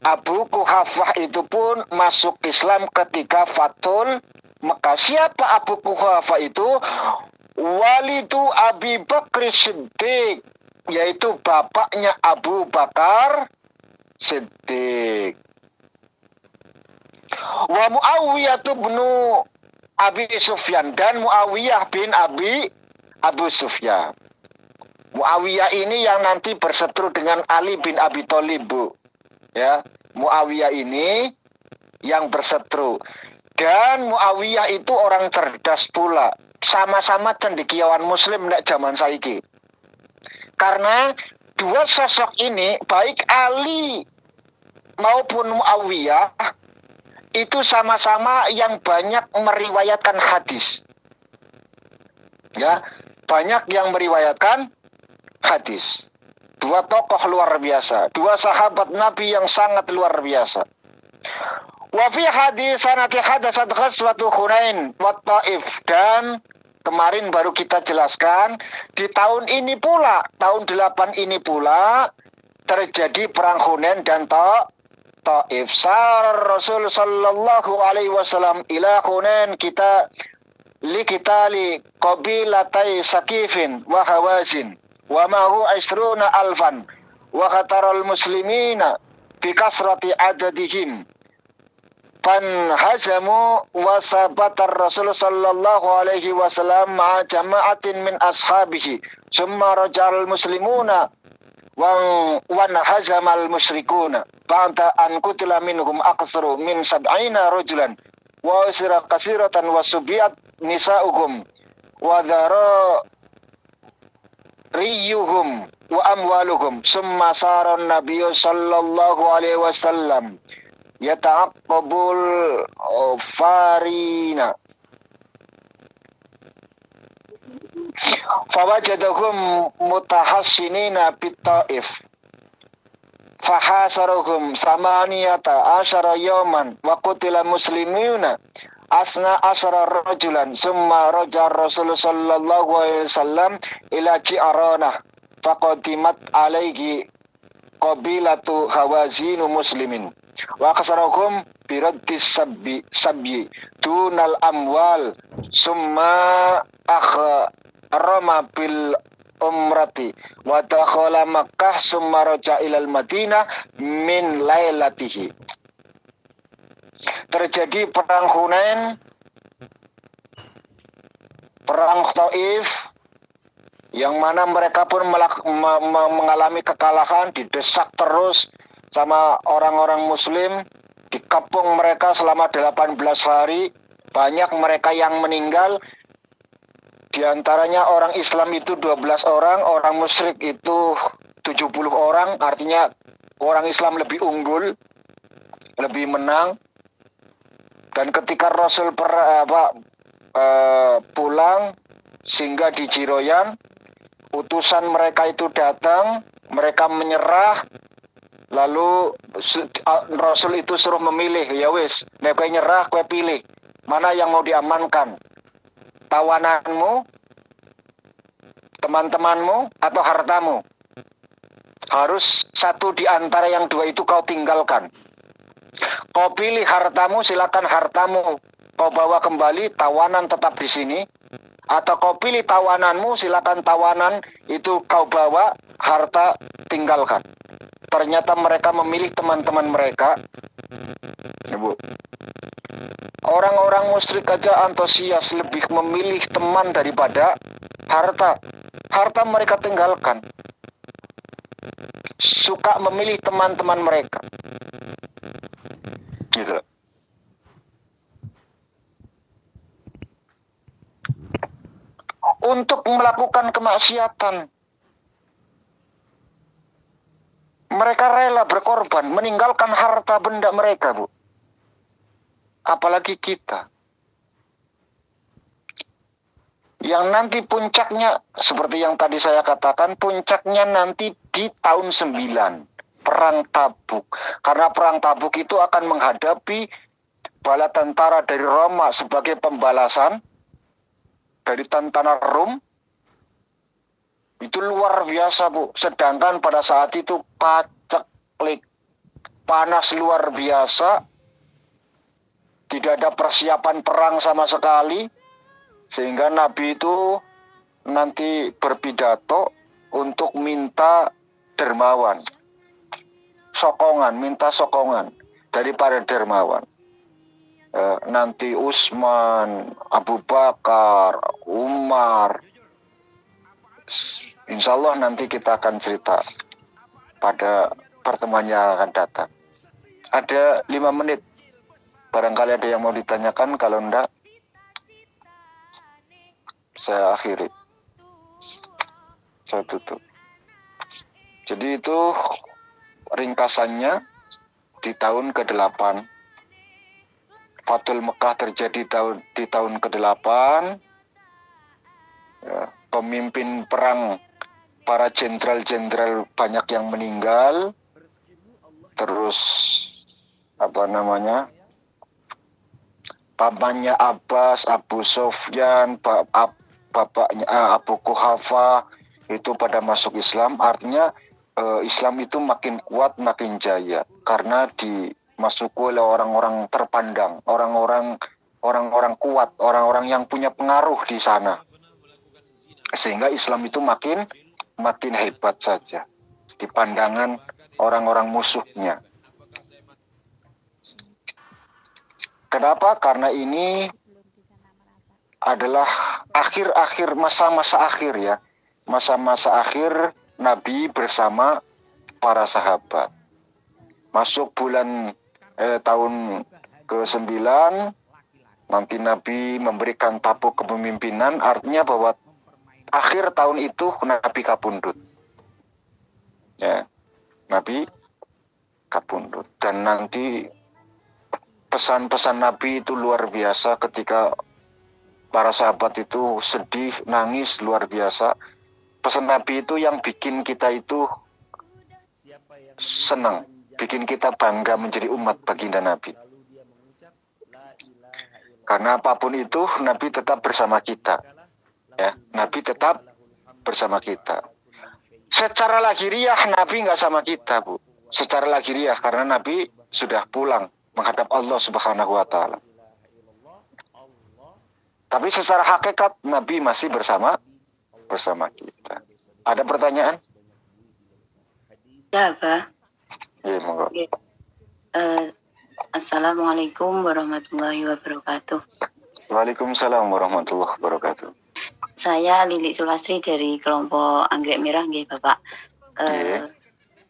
Abu Kuhafah itu pun masuk Islam ketika Fathul Mekah. Siapa Abu Kuhafah itu? Walidu Abi Bakr Siddiq, yaitu bapaknya Abu Bakar Siddiq. Wa Muawiyah bin Abi Sufyan, dan Muawiyah bin Abu Sufyan. Muawiyah ini yang nanti berseteru dengan Ali bin Abi Thalib, Bu. Ya, Muawiyah ini yang berseteru. Dan Muawiyah itu orang cerdas pula. Sama-sama cendekiawan muslim nek zaman saiki. Karena dua sosok ini, baik Ali maupun Muawiyah, itu sama-sama yang banyak meriwayatkan hadis. Ya, banyak yang meriwayatkan hadis. Dua tokoh luar biasa, dua sahabat Nabi yang sangat luar biasa. Wa fi hadis sanati hadasat ghazwatu Hunain wa Taif, dan kemarin baru kita jelaskan di tahun ini pula, tahun 8 ini pula terjadi perang Hunain dan Taif. Sar Rasul sallallahu alaihi wasallam ila Hunain kita qabilatai Sakifin wa Hawazin wa ma'hu 20 alfan wa qataral muslimina bi kasrati adadihim fan hazamu wa sabatar Rasul sallallahu alaihi wasallam ma'a jama'atin min ashabihi summa rajal muslimuna wan hazamal musyrikuna ba'da an kutila minhum aqsaru min 70 rajulan wa usira kasiratan wa subiyat nisa'uhum wa dhara riyuhum wa amwaluhum summa saran nabiyyu sallallahu alaihi wasallam yata'aqqabul farina fawajadahum mutahassinina bit-Taif fahasaruhum samaniyata asyara yawman wa qutila muslimuna asna asyara rajulan summa raja Rasul sallallahu alaihi wasallam ila Ji'aranah faqadimat alaihi qabilatu Hawazinu muslimin Wa kasarahum biraddi sabyi dunal amwal summa akhrama bil umrati wa dakhala Makkah summa raja ilal Madinah min lailatihi. Terjadi perang Hunain, perang Taif, yang mana mereka pun mengalami kekalahan, didesak terus sama orang-orang muslim, dikepung mereka selama 18 hari, banyak mereka yang meninggal, di antaranya orang Islam itu 12 orang, orang musyrik itu 70 orang, artinya orang Islam lebih unggul, lebih menang. Dan ketika Rasul pulang singgah di Jiroyan, utusan mereka itu datang, mereka menyerah, lalu Rasul itu suruh memilih, ya wis, nek kowe nyerah kowe pilih, mana yang mau diamankan, tawananmu, teman-temanmu, atau hartamu. Harus satu di antara yang dua itu kau tinggalkan. Kau pilih hartamu, silakan hartamu kau bawa kembali, tawanan tetap di sini. Atau kau pilih tawananmu, silakan tawanan itu kau bawa, harta tinggalkan. Ternyata mereka memilih teman-teman mereka. Ibu, orang-orang musyrik aja antusias lebih memilih teman daripada harta. Harta mereka tinggalkan. Suka memilih teman-teman mereka. Gitu. Untuk melakukan kemaksiatan, mereka rela berkorban, meninggalkan harta benda mereka, Bu. Apalagi kita. Yang nanti puncaknya, seperti yang tadi saya katakan, puncaknya nanti di tahun 9. Perang Tabuk. Karena perang Tabuk itu akan menghadapi bala tentara dari Roma sebagai pembalasan dari tentara Rom. Itu luar biasa, Bu. Sedangkan pada saat itu paceklik, panas luar biasa, tidak ada persiapan perang sama sekali, sehingga Nabi itu nanti berpidato untuk minta dermawan, minta sokongan dari para dermawan. Nanti Utsman, Abu Bakar, Umar, insya Allah nanti kita akan cerita pada pertemuan yang akan datang. Ada 5 menit, barangkali ada yang mau ditanyakan, kalau enggak saya akhiri, saya tutup. Jadi itu ringkasannya di tahun ke-8. Fathul Mekah terjadi di tahun ke-8. Ya, pemimpin perang, para jenderal-jenderal banyak yang meninggal. Terus pamannya Abbas, Abu Sufyan, bapaknya Abu Quhafa itu pada masuk Islam. Artinya Islam itu makin kuat, makin jaya karena dimasuki oleh orang-orang terpandang, orang-orang kuat, orang-orang yang punya pengaruh di sana, sehingga Islam itu makin hebat saja di pandangan orang-orang musuhnya. Kenapa? Karena ini adalah akhir-akhir, masa-masa akhir ya, masa-masa akhir Nabi bersama para sahabat. Masuk bulan tahun ke-9, nanti Nabi memberikan tabuh kepemimpinan, artinya bahwa akhir tahun itu Nabi kapundhut. Ya, Nabi kapundhut. Dan nanti pesan-pesan Nabi itu luar biasa, ketika para sahabat itu sedih, nangis luar biasa. Pesan Nabi itu yang bikin kita itu senang, bikin kita bangga menjadi umat baginda Nabi. Karena apapun itu, Nabi tetap bersama kita. Ya, Nabi tetap bersama kita. Secara lahiriah Nabi nggak sama kita, Bu. Secara lahiriah, karena Nabi sudah pulang menghadap Allah Subhanahu wa taala. Tapi secara hakikat Nabi masih bersama kita. Ada pertanyaan? Ya, Pak. Iya, monggo. Assalamualaikum warahmatullahi wabarakatuh. Waalaikumsalam warahmatullahi wabarakatuh. Saya Lili Sulastri dari kelompok Anggrek Merah, nggih, Bapak. Iya.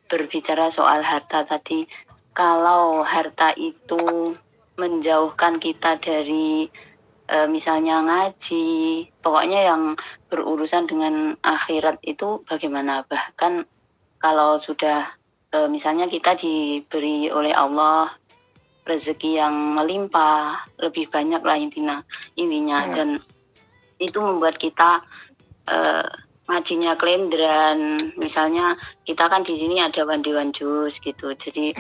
Berbicara soal harta tadi, kalau harta itu menjauhkan kita dari misalnya ngaji, pokoknya yang berurusan dengan akhirat itu bagaimana? Bahkan kalau sudah misalnya kita diberi oleh Allah rezeki yang melimpah, lebih banyak lah intinya dan itu membuat kita ngajinya kelendran. Misalnya kita kan di sini ada wandewan jus gitu, jadi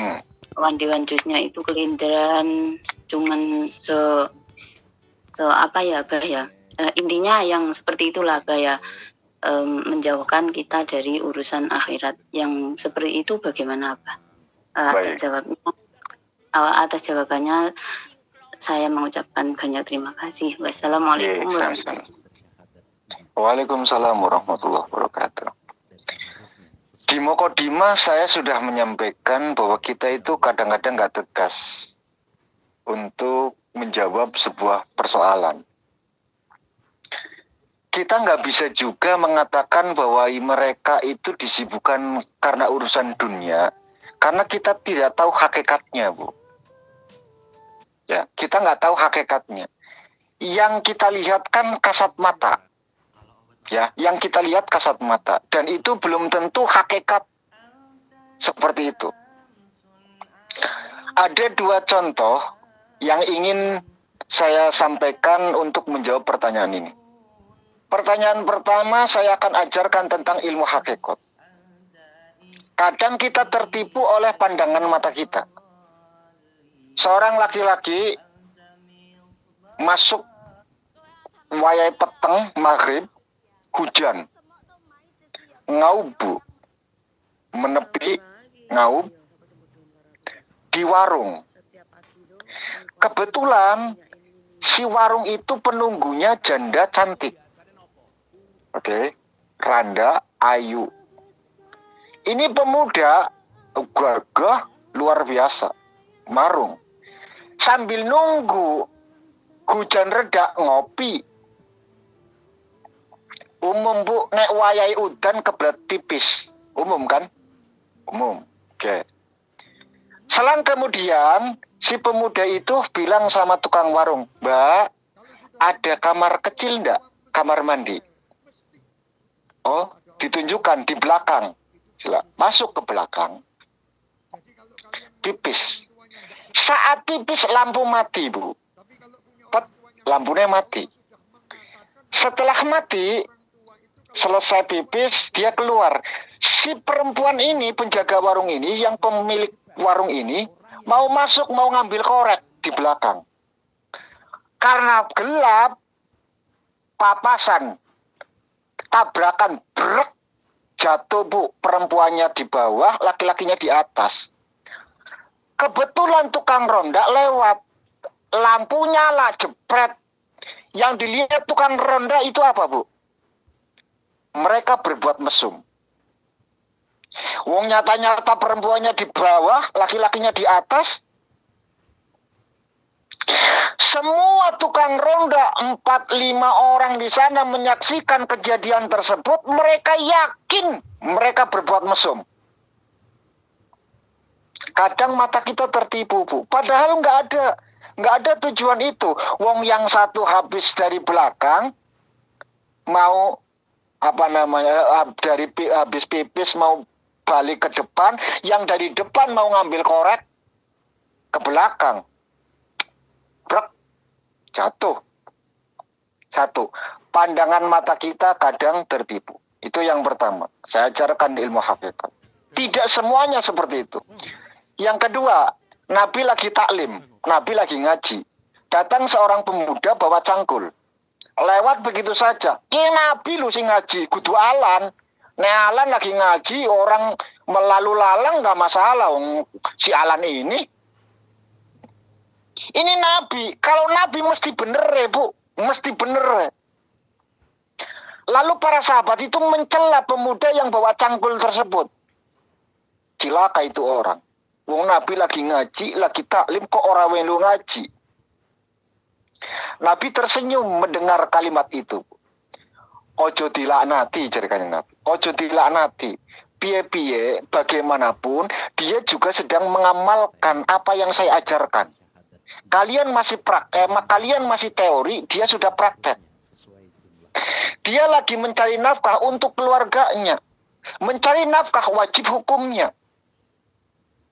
wandewan jusnya itu kelendran, cuman apa ya, Bah ya. Intinya yang seperti itulah, Bah ya. Menjauhkan kita dari urusan akhirat. Yang seperti itu bagaimana, Bah? Atas jawabannya saya mengucapkan banyak terima kasih. Wassalamualaikum warahmatullahi wabarakatuh. Waalaikumsalam warahmatullahi wabarakatuh. Di Muqaddimah saya sudah menyampaikan bahwa kita itu kadang-kadang nggak tegas untuk menjawab sebuah persoalan. Kita nggak bisa juga mengatakan bahwa mereka itu disibukkan karena urusan dunia, karena kita tidak tahu hakikatnya, Bu. Ya, kita nggak tahu hakikatnya. Yang kita lihat kan kasat mata. Ya, yang kita lihat kasat mata. Dan itu belum tentu hakikat seperti itu. Ada dua contoh yang ingin saya sampaikan untuk menjawab pertanyaan ini. Pertanyaan pertama saya akan ajarkan tentang ilmu hakikat. Kadang kita tertipu oleh pandangan mata kita. Seorang laki-laki masuk wayai peteng maghrib, hujan, ngaubu, menepi, ngaub, di warung. Kebetulan si warung itu penunggunya janda cantik. Oke, randa, ayu. Ini pemuda gagah luar biasa, marung. Sambil nunggu hujan reda ngopi. Umum, Bu, nek wayai udan kebelet pipis. Umum kan? Umum. Oke. Selang kemudian si pemuda itu bilang sama tukang warung, "Mbak, ada kamar kecil ndak? Kamar mandi?" Oh, ditunjukkan di belakang. Masuk ke belakang. Pipis. Saat pipis lampu mati, Bu. Lampunya mati. Setelah mati, selesai pipis, dia keluar. Si perempuan ini, penjaga warung ini, yang pemilik warung ini, mau masuk, mau ngambil korek di belakang. Karena gelap, papasan, tabrakan, brek, jatuh, Bu. Perempuannya di bawah, laki-lakinya di atas. Kebetulan tukang ronda lewat. Lampu nyala, jepret. Yang dilihat tukang ronda itu apa, Bu? Mereka berbuat mesum. Wong nyata-nyata perempuannya di bawah, laki-lakinya di atas. Semua tukang ronda, 4-5 orang di sana menyaksikan kejadian tersebut. Mereka yakin mereka berbuat mesum. Kadang mata kita tertipu, Bu. Padahal nggak ada tujuan itu. Wong yang satu habis dari belakang, mau habis pipis mau balik ke depan, yang dari depan mau ngambil korek ke belakang. Brek, jatuh. Satu, pandangan mata kita kadang tertipu. Itu yang pertama. Saya ajarkan ilmu hakikat. Tidak semuanya seperti itu. Yang kedua, Nabi lagi taklim, Nabi lagi ngaji. Datang seorang pemuda bawa cangkul. Lewat begitu saja. Ini Nabi lu sing ngaji, kudu alan. Alan lagi ngaji, orang melalu lalang nggak masalah. Si alan ini Ini Nabi. Kalau Nabi mesti bener ya, Bu. Mesti bener ya. Lalu para sahabat itu mencela pemuda yang bawa cangkul tersebut. Cilaka itu orang. Wong Nabi lagi ngaji, lagi taklim, kok orang welu ngaji. Nabi tersenyum mendengar kalimat itu. Ojo dilaknati, ceritanya Nabi. Ojo dilaknati. Piye-piye, bagaimanapun, dia juga sedang mengamalkan apa yang saya ajarkan. Kalian masih kalian masih teori, dia sudah praktek. Dia lagi mencari nafkah untuk keluarganya. Mencari nafkah wajib hukumnya.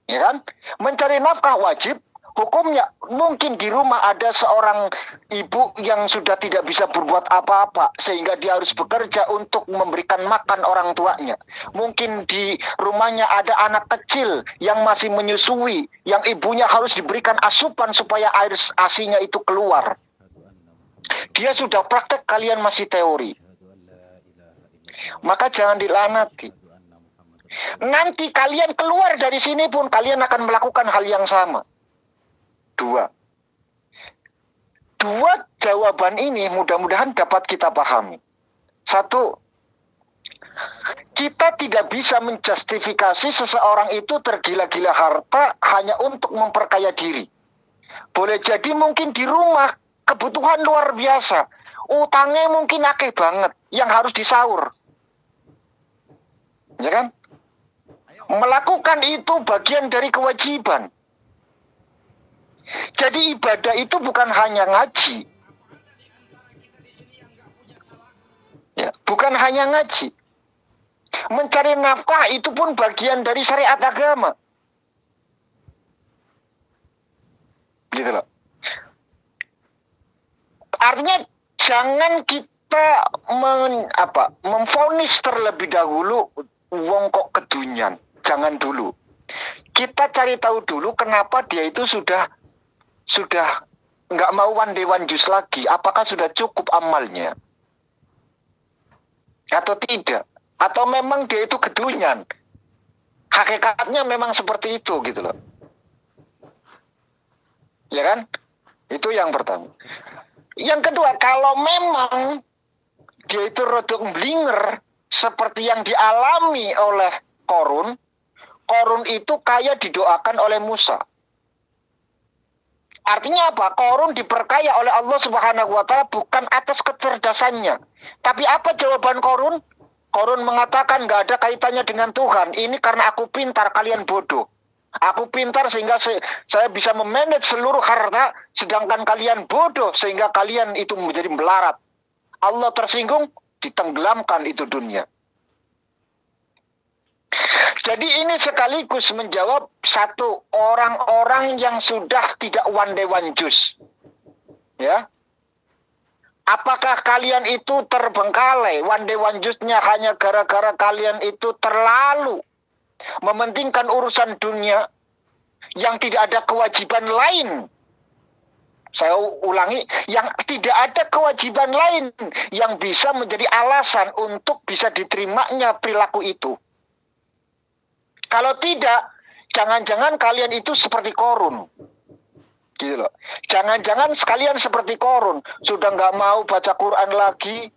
Ya kan? Mencari nafkah wajib hukumnya. Mungkin di rumah ada seorang ibu yang sudah tidak bisa berbuat apa-apa, sehingga dia harus bekerja untuk memberikan makan orang tuanya. Mungkin di rumahnya ada anak kecil yang masih menyusui, yang ibunya harus diberikan asupan supaya air asinya itu keluar. Dia sudah praktek, kalian masih teori. Maka jangan dilanati. Nanti kalian keluar dari sini pun kalian akan melakukan hal yang sama. Dua jawaban ini mudah-mudahan dapat kita pahami. Satu, kita tidak bisa menjustifikasi seseorang itu tergila-gila harta hanya untuk memperkaya diri. Boleh jadi mungkin di rumah kebutuhan luar biasa, utangnya mungkin akeh banget yang harus disaur. Ya kan? Melakukan itu bagian dari kewajiban. Jadi ibadah itu bukan hanya ngaji. Ya, bukan hanya ngaji. Mencari nafkah itu pun bagian dari syariat agama. Gitu loh. Artinya jangan kita memvonis terlebih dahulu wong kok kedunyan. Jangan dulu. Kita cari tahu dulu kenapa dia itu sudah nggak mau one day one juice lagi. Apakah sudah cukup amalnya? Atau tidak? Atau memang dia itu kedunyan? Hakikatnya memang seperti itu gitu loh. Ya kan? Itu yang pertama. Yang kedua, kalau memang dia itu rodok blinger seperti yang dialami oleh Korun itu kaya didoakan oleh Musa. Artinya apa? Korun diperkaya oleh Allah Subhanahu wa Ta'ala bukan atas kecerdasannya. Tapi apa jawaban Korun? Korun mengatakan nggak ada kaitannya dengan Tuhan. Ini karena aku pintar, kalian bodoh. Aku pintar sehingga saya bisa memanage seluruh harta, sedangkan kalian bodoh sehingga kalian itu menjadi melarat. Allah tersinggung, ditenggelamkan itu dunia. Jadi ini sekaligus menjawab satu, orang-orang yang sudah tidak one day one juice. Ya. Apakah kalian itu terbengkalai one day one juice-nya hanya gara-gara kalian itu terlalu mementingkan urusan dunia yang tidak ada kewajiban lain? Saya ulangi, yang tidak ada kewajiban lain yang bisa menjadi alasan untuk bisa diterimanya perilaku itu. Kalau tidak, jangan-jangan kalian itu seperti Korun. Gitu loh. Jangan-jangan sekalian seperti Korun. Sudah nggak mau baca Quran lagi.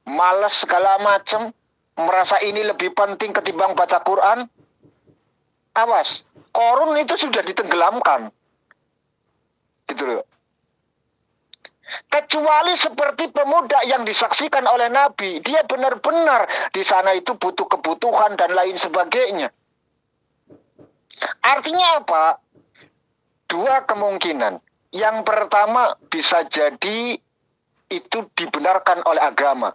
Malas segala macam. Merasa ini lebih penting ketimbang baca Quran. Awas. Korun itu sudah ditenggelamkan. Gitu loh. Kecuali seperti pemuda yang disaksikan oleh Nabi, dia benar-benar di sana itu butuh kebutuhan dan lain sebagainya. Artinya apa? Dua kemungkinan. Yang pertama bisa jadi itu dibenarkan oleh agama.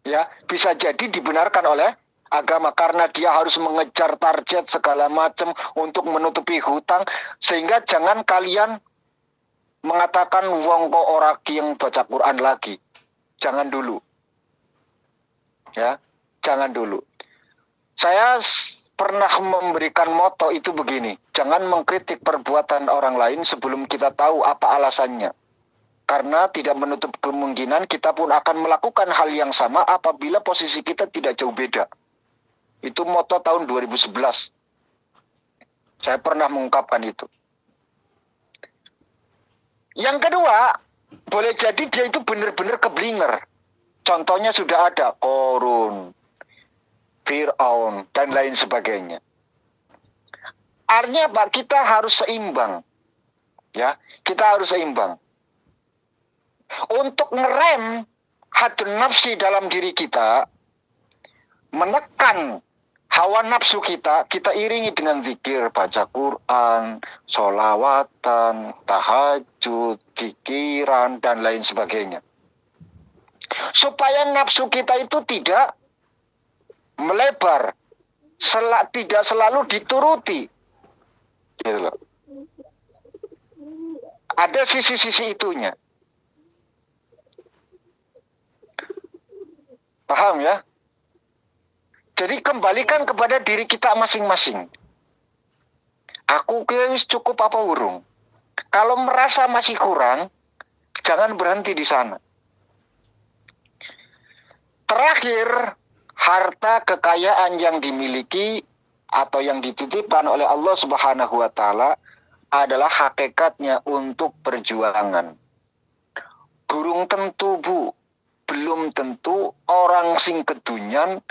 Ya, bisa jadi dibenarkan oleh agama karena dia harus mengejar target segala macam untuk menutupi hutang, sehingga jangan kalian mengatakan wong kok ora yang baca Quran lagi. Jangan dulu. Ya, jangan dulu. Saya pernah memberikan moto itu begini, jangan mengkritik perbuatan orang lain sebelum kita tahu apa alasannya. Karena tidak menutup kemungkinan kita pun akan melakukan hal yang sama apabila posisi kita tidak jauh beda. Itu moto tahun 2011. Saya pernah mengungkapkan itu. Yang kedua, boleh jadi dia itu benar-benar keblinger. Contohnya sudah ada Korun, Fir'aun, dan lain sebagainya. Artinya apa? Kita harus seimbang. Ya, kita harus seimbang. Untuk ngerem hadun nafsi dalam diri kita, menekan hawa nafsu kita, kita iringi dengan zikir, baca Quran, sholawatan, tahajud, zikiran, dan lain sebagainya. Supaya nafsu kita itu tidak melebar, tidak selalu dituruti. Gitu loh. Ada sisi-sisi itunya. Paham ya? Jadi kembalikan kepada diri kita masing-masing. Aku wis cukup apa urung? Kalau merasa masih kurang, jangan berhenti di sana. Terakhir, harta kekayaan yang dimiliki atau yang dititipkan oleh Allah Subhanahu wa taala adalah hakikatnya untuk perjuangan. Gurung tentu, Bu. Belum tentu orang sing kedunyan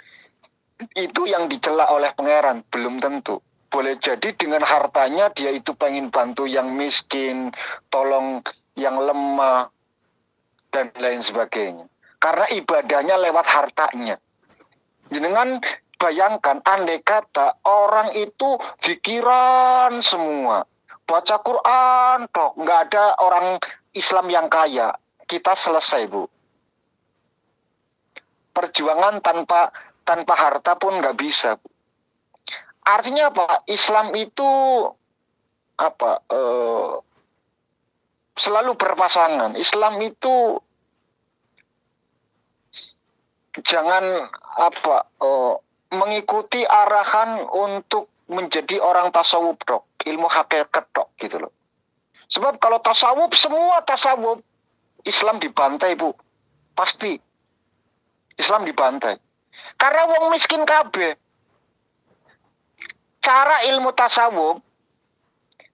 itu yang dicela oleh pangeran, belum tentu. Boleh jadi dengan hartanya dia itu pengen bantu yang miskin, tolong yang lemah, dan lain sebagainya. Karena ibadahnya lewat hartanya. Jangan bayangkan, andai kata orang itu pikiran semua, baca Quran, toh nggak ada orang Islam yang kaya, kita selesai, Bu. Perjuangan tanpa harta pun nggak bisa. Artinya apa? Islam itu selalu berpasangan. Islam itu jangan mengikuti arahan untuk menjadi orang tasawuf dok, ilmu hakikat dok gitu loh. Sebab kalau tasawuf, semua tasawuf, Islam dibantai, Bu. Pasti Islam dibantai. Karena wong miskin kabeh. Cara ilmu tasawuf,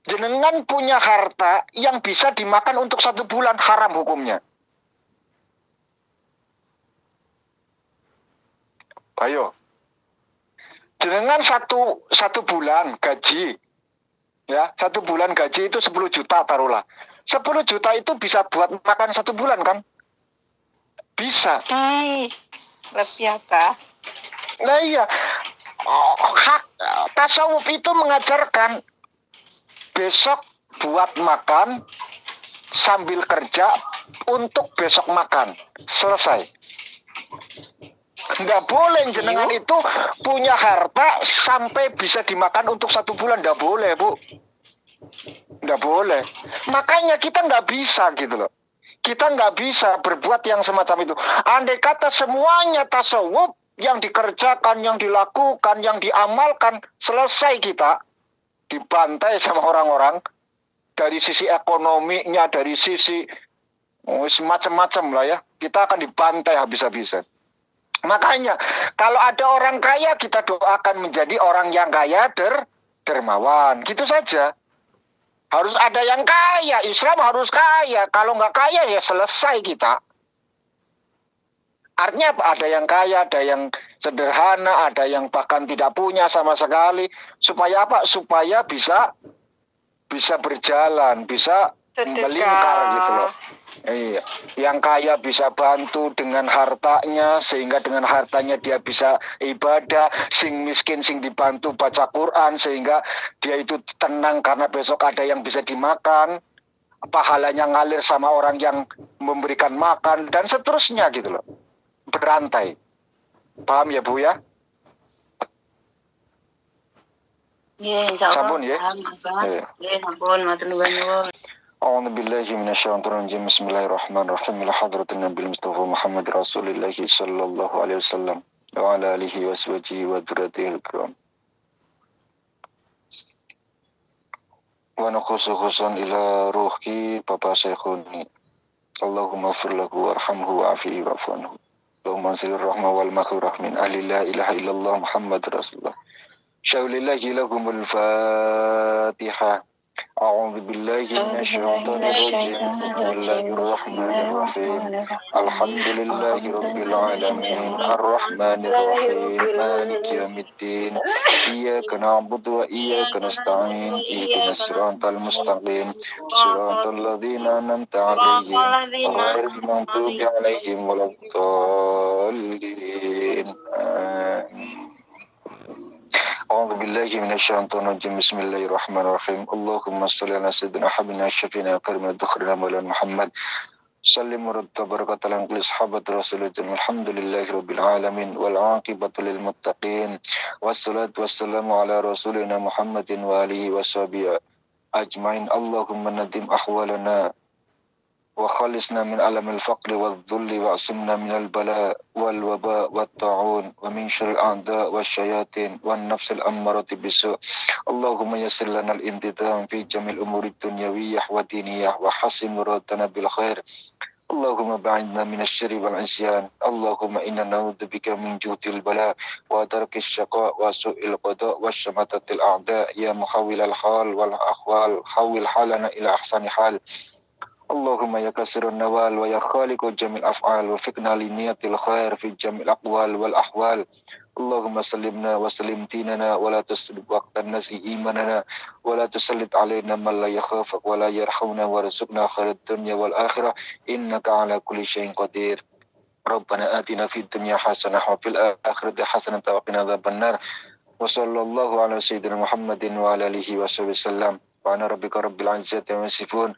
jenengan punya harta yang bisa dimakan untuk 1 bulan, haram hukumnya. Ayo. Jenengan satu bulan gaji. Ya, 1 bulan gaji itu 10 juta taruhlah. 10 juta itu bisa buat makan 1 bulan kan? Bisa. Lebih apa? Nah iya, hak tasawuf itu mengajarkan besok buat makan sambil kerja untuk besok makan. Selesai. Nggak boleh jenengan itu punya harta sampai bisa dimakan untuk 1 bulan. Nggak boleh, Bu. Nggak boleh. Makanya kita nggak bisa gitu loh. Kita nggak bisa berbuat yang semacam itu. Andai kata semuanya tasawuf, yang dikerjakan, yang dilakukan, yang diamalkan, selesai kita dibantai sama orang-orang dari sisi ekonominya, dari sisi semacam-macam lah ya. Kita akan dibantai habis-habisan. Makanya kalau ada orang kaya, kita doakan menjadi orang yang kaya, dermawan. Gitu saja. Harus ada yang kaya, Islam harus kaya. Kalau nggak kaya ya selesai kita. Artinya apa? Ada yang kaya, ada yang sederhana, ada yang bahkan tidak punya sama sekali. Supaya apa? Supaya bisa berjalan, bisa melingkar gitu loh. Iya. Yang kaya bisa bantu dengan hartanya, sehingga dengan hartanya dia bisa ibadah. Sing miskin sing dibantu baca Quran, sehingga dia itu tenang karena besok ada yang bisa dimakan. Pahalanya ngalir sama orang yang memberikan makan, dan seterusnya gitu loh. Berantai. Paham ya Bu ya? Nggih, insyaallah. Sampun ya? Paham, Abah. Nggih, sampun, matur nuwun. أعوذ بالله من الشيطان الرجيم بسم الله الرحمن الرحيم إلى حضرة النبي المصطفى محمد رسول الله صلى الله عليه وسلم وعلى آله وصحبه وذريته الكرام ونخص خصوصا إلى روحي بابا شيخوني اللهم اغفر له وارحمه وعافيه واعف عنه اللهم انزل الرحمة والمغفرة من أهل لا إله إلا الله محمد رسول الله شاء لله لكم الفاتحة أعوذ بالله من الشيطان الرجيم بسم الله الرحمن الرحيم الحمد لله رب العالمين الرحمن الرحيم مالك يوم الدين إياك نعبد وإياك نستعين اهدنا الصراط المستقيم صراط الذين أنعمت عليهم غير المغضوب عليهم ولا الضالين آمين. أعوذ بالله من الشيطان الرجيم بسم الله الرحمن الرحيم اللهم صل على سيدنا حبيبنا شفينا كريم الدخرنا مولانا محمد سلم ورد بركة لكل صحابة رسول الله الحمد لله رب العالمين والعاقبة للمتقين والصلاة والسلام على رسولنا محمد وآله وصحبه أجمعين اللهم ندم أحوالنا وخلصنا من ألم الفقر والذل وعصمنا من البلاء والوباء والطاعون ومن شر الأعداء والشياطين والنفس الأمارة بالسوء اللهم يسر لنا الانتظام في جميع الأمور الدنيوية والدينية وحسن مرادنا بالخير اللهم بعدنا من الشر والعصيان اللهم إنا نعوذ بك من جهد البلاء ودرك الشقاء وسوء القضاء وشماتة الأعداء يا محول الحال والأحوال حول حالنا إلى أحسن حال اللهم يا كسر النوال ويا خالق جميع الأفعال وفقنا لنية الخير في جميع الأقوال والأحوال اللهم سلمنا وسلم ديننا ولا تسلب وقت الناس إيماننا ولا تسلط علينا من لا يخافك ولا يرحمنا وارزقنا خير الدنيا والآخرة إنك على كل شيء قدير ربنا آتنا في الدنيا حسنة وفي الآخرة حسنة وقنا عذاب النار وصلى الله على سيدنا محمد وعلى آله وصحبه وسلم وعلى ربك رب العزة عما يصفون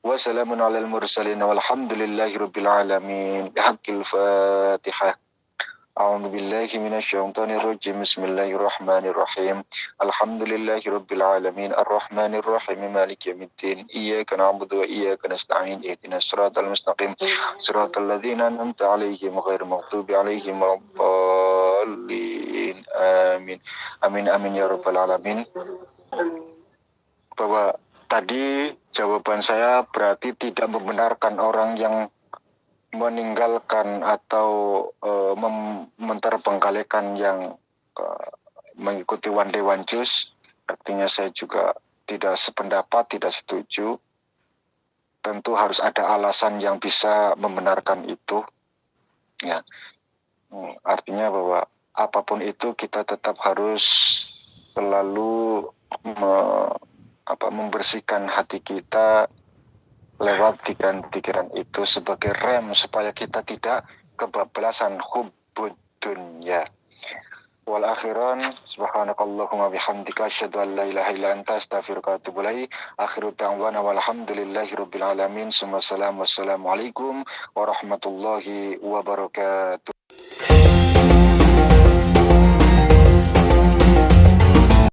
وسلام على المرسلين والحمد لله رب العالمين بحق الفاتحة أعوذ بالله من الشيطان الرجيم بسم الله الرحمن الرحيم الحمد لله رب العالمين الرحمن الرحيم مالك يوم الدين إياك نعبد وإياك نستعين اهدنا الصراط المستقيم صراط الذين أنعمت عليهم غير المغضوب عليهم ولا الضالين آمين آمين آمين يا رب العالمين. Bahwa tadi jawaban saya berarti tidak membenarkan orang yang meninggalkan atau menterbengkalaikan yang mengikuti one day one juice. Artinya saya juga tidak sependapat, tidak setuju. Tentu harus ada alasan yang bisa membenarkan itu. Ya, artinya bahwa apapun itu kita tetap harus selalu membersihkan hati kita lewat pikiran itu sebagai rem supaya kita tidak kebablasan hubbud dunya. Wal akhiran subhanakallahumma bihamdika asyhadu an la ilaha illa anta astaghfiruka wa atubu ilaik. Akhiru da'wana walhamdulillahirabbil alamin. Wassalamualaikum warahmatullahi wabarakatuh.